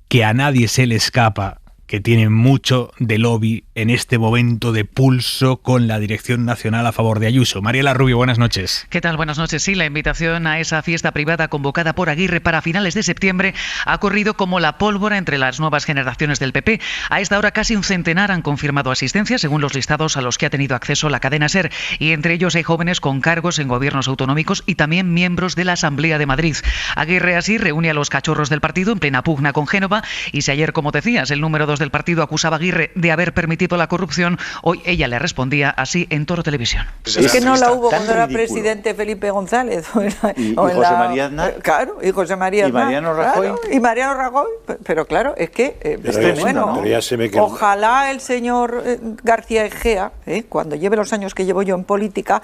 que a nadie se le escapa, que tiene mucho de lobby en este momento de pulso con la Dirección Nacional a favor de Ayuso. Mariela Rubio, buenas noches. ¿Qué tal? Buenas noches. Sí, la invitación a esa fiesta privada convocada por Aguirre para finales de septiembre ha corrido como la pólvora entre las nuevas generaciones del PP. A esta hora casi un centenar han confirmado asistencia, según los listados a los que ha tenido acceso la cadena SER, y entre ellos hay jóvenes con cargos en gobiernos autonómicos y también miembros de la Asamblea de Madrid. Aguirre así reúne a los cachorros del partido en plena pugna con Génova, y si ayer, como decías, el número 2 del partido acusaba a Aguirre de haber permitido la corrupción, hoy ella le respondía así en Toro Televisión. Es que no la hubo cuando era presidente Felipe González. Y José María Aznar. Claro, y José María Aznar. Y Mariano Rajoy. Claro, y Mariano Rajoy. Pero claro, es que, bueno, ojalá el señor García Egea, cuando lleve los años que llevo yo en política,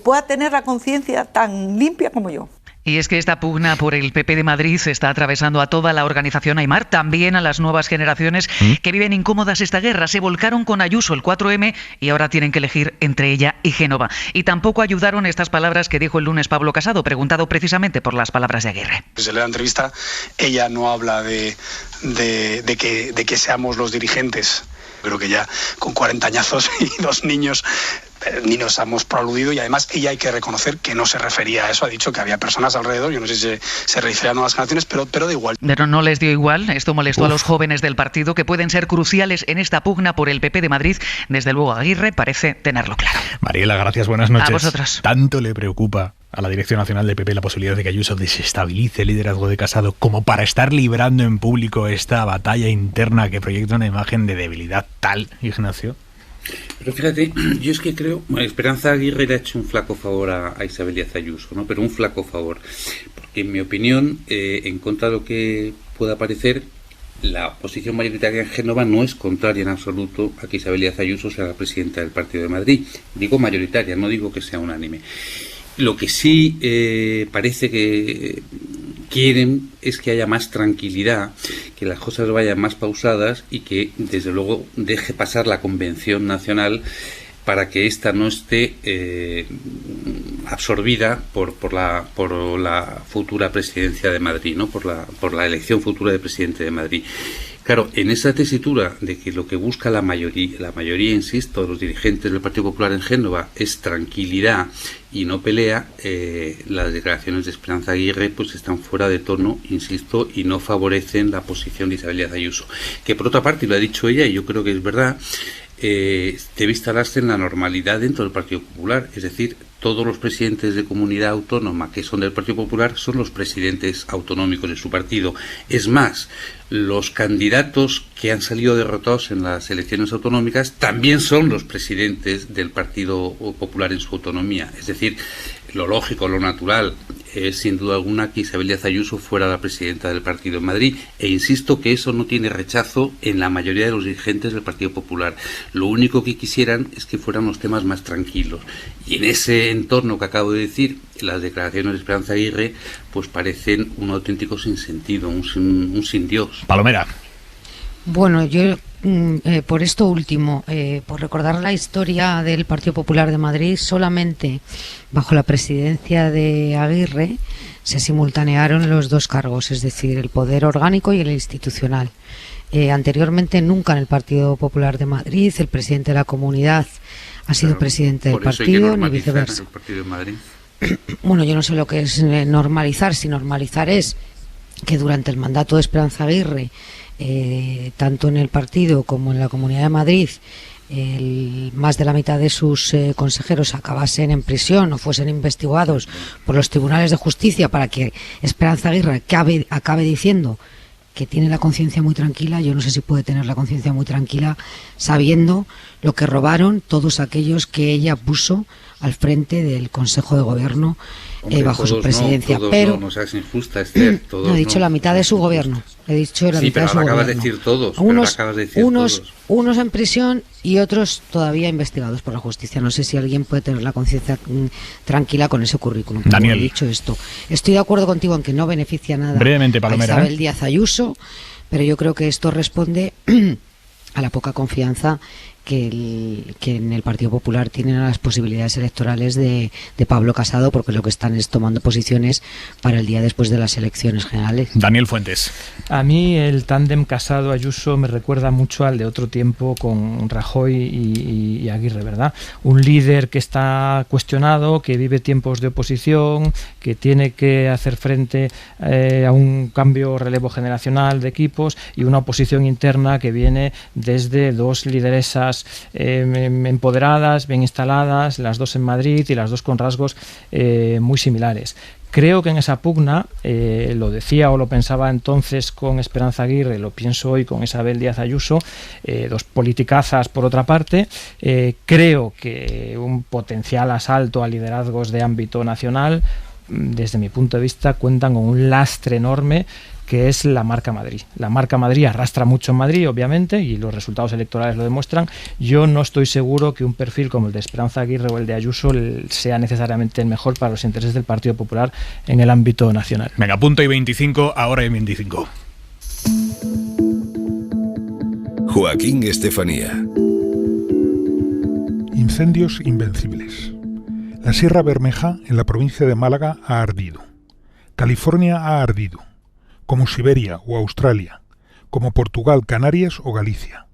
pueda tener la conciencia tan limpia como yo. Y es que esta pugna por el PP de Madrid está atravesando a toda la organización Aimar, también a las nuevas generaciones que viven incómodas esta guerra. Se volcaron con Ayuso el 4M y ahora tienen que elegir entre ella y Génova. Y tampoco ayudaron estas palabras que dijo el lunes Pablo Casado, preguntado precisamente por las palabras de Aguirre. Desde la entrevista, ella no habla de que seamos los dirigentes. Creo que ya con 40 añazos y 2 niños ni nos hemos aludido, y además ella hay que reconocer que no se refería a eso, ha dicho que había personas alrededor, yo no sé si se refería a nuevas generaciones, pero da igual. Pero no les dio igual, esto molestó a los jóvenes del partido que pueden ser cruciales en esta pugna por el PP de Madrid. Desde luego Aguirre parece tenerlo claro. Mariela, gracias, buenas noches. A vosotros. ¿Tanto le preocupa a la Dirección Nacional del PP la posibilidad de que Ayuso desestabilice el liderazgo de Casado como para estar librando en público esta batalla interna que proyecta una imagen de debilidad tal, Ignacio? Pero fíjate, yo es que creo, Esperanza Aguirre le ha hecho un flaco favor a Isabel Díaz Ayuso, ¿no? Pero un flaco favor, porque en mi opinión, en contra de lo que pueda parecer, la posición mayoritaria en Génova no es contraria en absoluto a que Isabel Díaz Ayuso sea la presidenta del Partido de Madrid. Digo mayoritaria, no digo que sea unánime. Lo que sí parece que quieren es que haya más tranquilidad, que las cosas vayan más pausadas y que desde luego deje pasar la Convención Nacional para que ésta no esté absorbida por la futura presidencia de Madrid, ¿no? por la elección futura de presidente de Madrid. Claro, en esa tesitura de que lo que busca la mayoría, insisto, de los dirigentes del Partido Popular en Génova es tranquilidad y no pelea, las declaraciones de Esperanza Aguirre pues están fuera de tono, insisto, y no favorecen la posición de Isabel Díaz Ayuso, que por otra parte, y lo ha dicho ella, y yo creo que es verdad, debe instalarse en la normalidad dentro del Partido Popular, es decir, todos los presidentes de comunidad autónoma que son del Partido Popular son los presidentes autonómicos de su partido. Es más, los candidatos que han salido derrotados en las elecciones autonómicas también son los presidentes del Partido Popular en su autonomía. Es decir, lo lógico, lo natural es sin duda alguna que Isabel Díaz Ayuso fuera la presidenta del partido en Madrid, e insisto que eso no tiene rechazo en la mayoría de los dirigentes del Partido Popular. Lo único que quisieran es que fueran los temas más tranquilos, y en ese entorno que acabo de decir, las declaraciones de Esperanza Aguirre pues parecen un auténtico sinsentido, un sin Dios. Palomera. Bueno, yo por esto último, por recordar la historia del Partido Popular de Madrid, solamente bajo la presidencia de Aguirre se simultanearon los dos cargos, es decir, el poder orgánico y el institucional. Anteriormente nunca en el Partido Popular de Madrid el presidente de la comunidad ha sido presidente del partido, ni viceversa. El Partido de Madrid. Bueno, yo no sé lo que es normalizar. Si normalizar es que durante el mandato de Esperanza Aguirre, tanto en el partido como en la Comunidad de Madrid, más de la mitad de sus consejeros acabasen en prisión o fuesen investigados por los tribunales de justicia, para que Esperanza Aguirre acabe diciendo que tiene la conciencia muy tranquila. Yo no sé si puede tener la conciencia muy tranquila sabiendo lo que robaron todos aquellos que ella puso al frente del Consejo de Gobierno. Hombre, bajo su presidencia, no, pero no seas injusta, Esther, todos no he dicho no. la mitad de su gobierno, he dicho la mitad de su gobierno. Acabas de decir todos, unos en prisión y otros todavía investigados por la justicia. No sé si alguien puede tener la conciencia tranquila con ese currículum. Daniel, he dicho esto, estoy de acuerdo contigo en que no beneficia nada brevemente, Palomera, a Isabel Díaz Ayuso, pero yo creo que esto responde a la poca confianza que en el Partido Popular tienen las posibilidades electorales de Pablo Casado, porque lo que están es tomando posiciones para el día después de las elecciones generales. Daniel Fuentes. A mí el tándem Casado-Ayuso me recuerda mucho al de otro tiempo con Rajoy y Aguirre, ¿verdad? Un líder que está cuestionado, que vive tiempos de oposición, que tiene que hacer frente a un cambio relevo generacional de equipos y una oposición interna que viene desde dos lideresas empoderadas, bien instaladas, las dos en Madrid y las dos con rasgos muy similares. Creo que en esa pugna, lo decía o lo pensaba entonces con Esperanza Aguirre, lo pienso hoy con Isabel Díaz Ayuso, dos politicazas por otra parte. Creo que un potencial asalto a liderazgos de ámbito nacional, desde mi punto de vista, cuentan con un lastre enorme que es la marca Madrid. La marca Madrid arrastra mucho en Madrid, obviamente, y los resultados electorales lo demuestran. Yo no estoy seguro que un perfil como el de Esperanza Aguirre o el de Ayuso sea necesariamente el mejor para los intereses del Partido Popular en el ámbito nacional. Venga, punto y 25, ahora y 25. Joaquín Estefanía. Incendios invencibles. La Sierra Bermeja, en la provincia de Málaga, ha ardido. California ha ardido, como Siberia o Australia, como Portugal, Canarias o Galicia,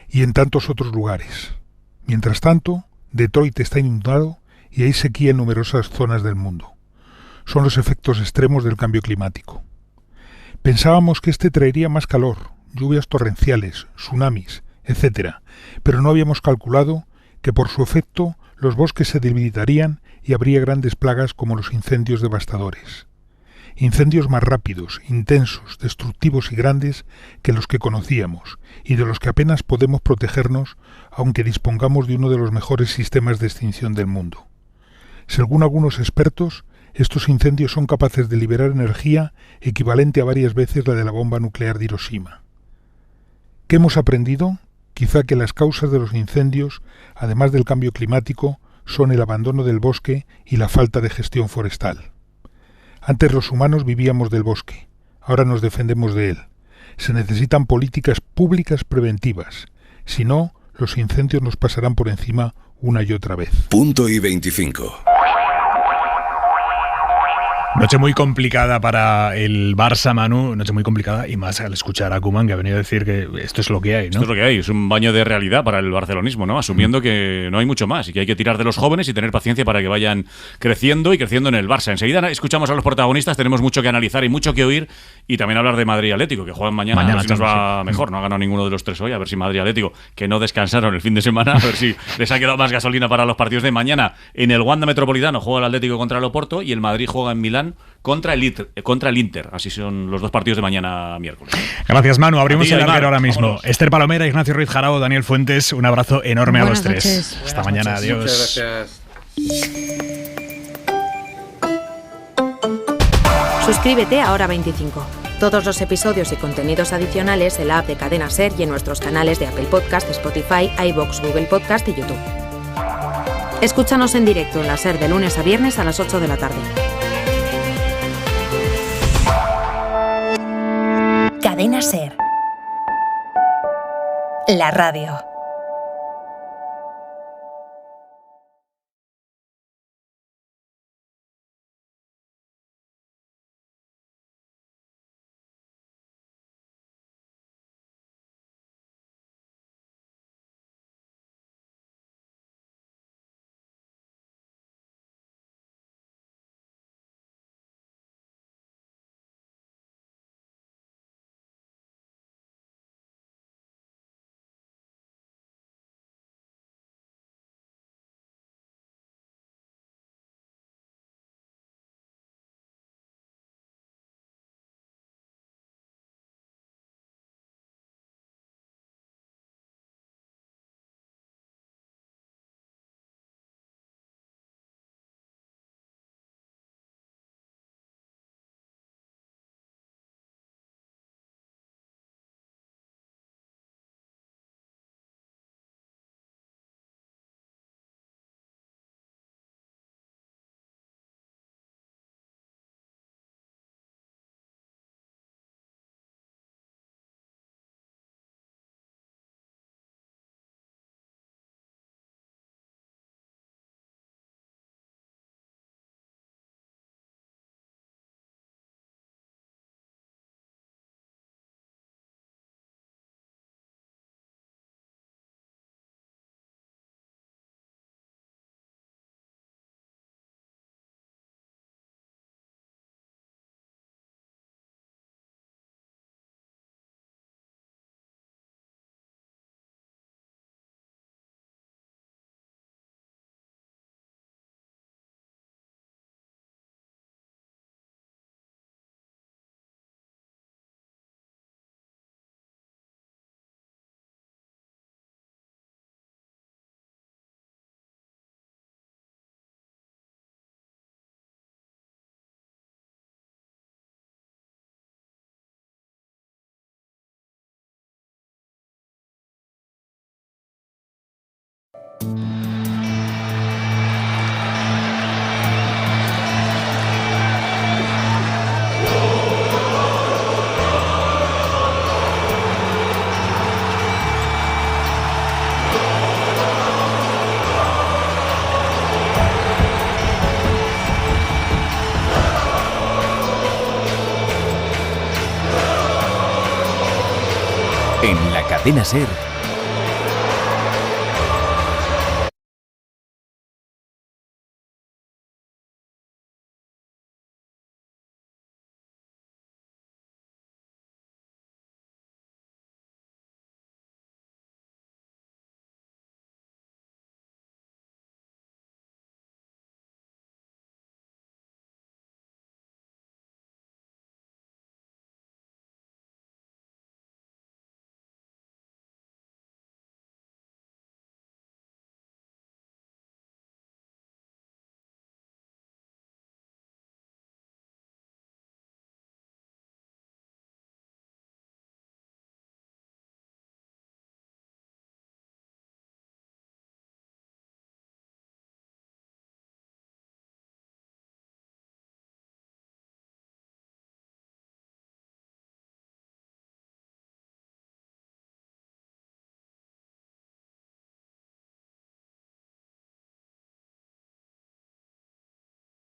y en tantos otros lugares. Mientras tanto, Detroit está inundado y hay sequía en numerosas zonas del mundo. Son los efectos extremos del cambio climático. Pensábamos que este traería más calor, lluvias torrenciales, tsunamis, etc., pero no habíamos calculado que por su efecto los bosques se debilitarían y habría grandes plagas como los incendios devastadores. Incendios más rápidos, intensos, destructivos y grandes que los que conocíamos, y de los que apenas podemos protegernos, aunque dispongamos de uno de los mejores sistemas de extinción del mundo. Según algunos expertos, estos incendios son capaces de liberar energía equivalente a varias veces la de la bomba nuclear de Hiroshima. ¿Qué hemos aprendido? Quizá que las causas de los incendios, además del cambio climático, son el abandono del bosque y la falta de gestión forestal. Antes los humanos vivíamos del bosque, ahora nos defendemos de él. Se necesitan políticas públicas preventivas, si no, los incendios nos pasarán por encima una y otra vez. Punto y 25. Noche muy complicada para el Barça, Manu, noche muy complicada, y más al escuchar a Koeman, que ha venido a decir que esto es lo que hay, ¿no? Esto es lo que hay, es un baño de realidad para el barcelonismo, ¿no? Asumiendo que no hay mucho más y que hay que tirar de los jóvenes y tener paciencia para que vayan creciendo y creciendo en el Barça. Enseguida escuchamos a los protagonistas, tenemos mucho que analizar y mucho que oír, y también hablar de Madrid Atlético, que juegan mañana a ver si nos va mejor. No ha ganado ninguno de los tres hoy, a ver si Madrid Atlético, que no descansaron el fin de semana, a ver si les ha quedado más gasolina para los partidos de mañana. En el Wanda Metropolitano juega el Atlético contra el Oporto y el Madrid juega en Milán contra el Inter. Así son los dos partidos de mañana miércoles. Gracias, Manu. Abrimos el arquero ahora mismo. Vámonos. Esther Palomera, Ignacio Ruiz Jarao, Daniel Fuentes, un abrazo enorme. Buenas a los noches. Tres. Hasta mañana. Noches. Adiós. Muchas gracias. Suscríbete a Hora 25. Todos los episodios y contenidos adicionales en la app de Cadena SER y en nuestros canales de Apple Podcast, Spotify, iVoox, Google Podcast y YouTube. Escúchanos en directo en la SER de lunes a viernes a las 8 de la tarde. Cadena SER. La radio. Cadena SER.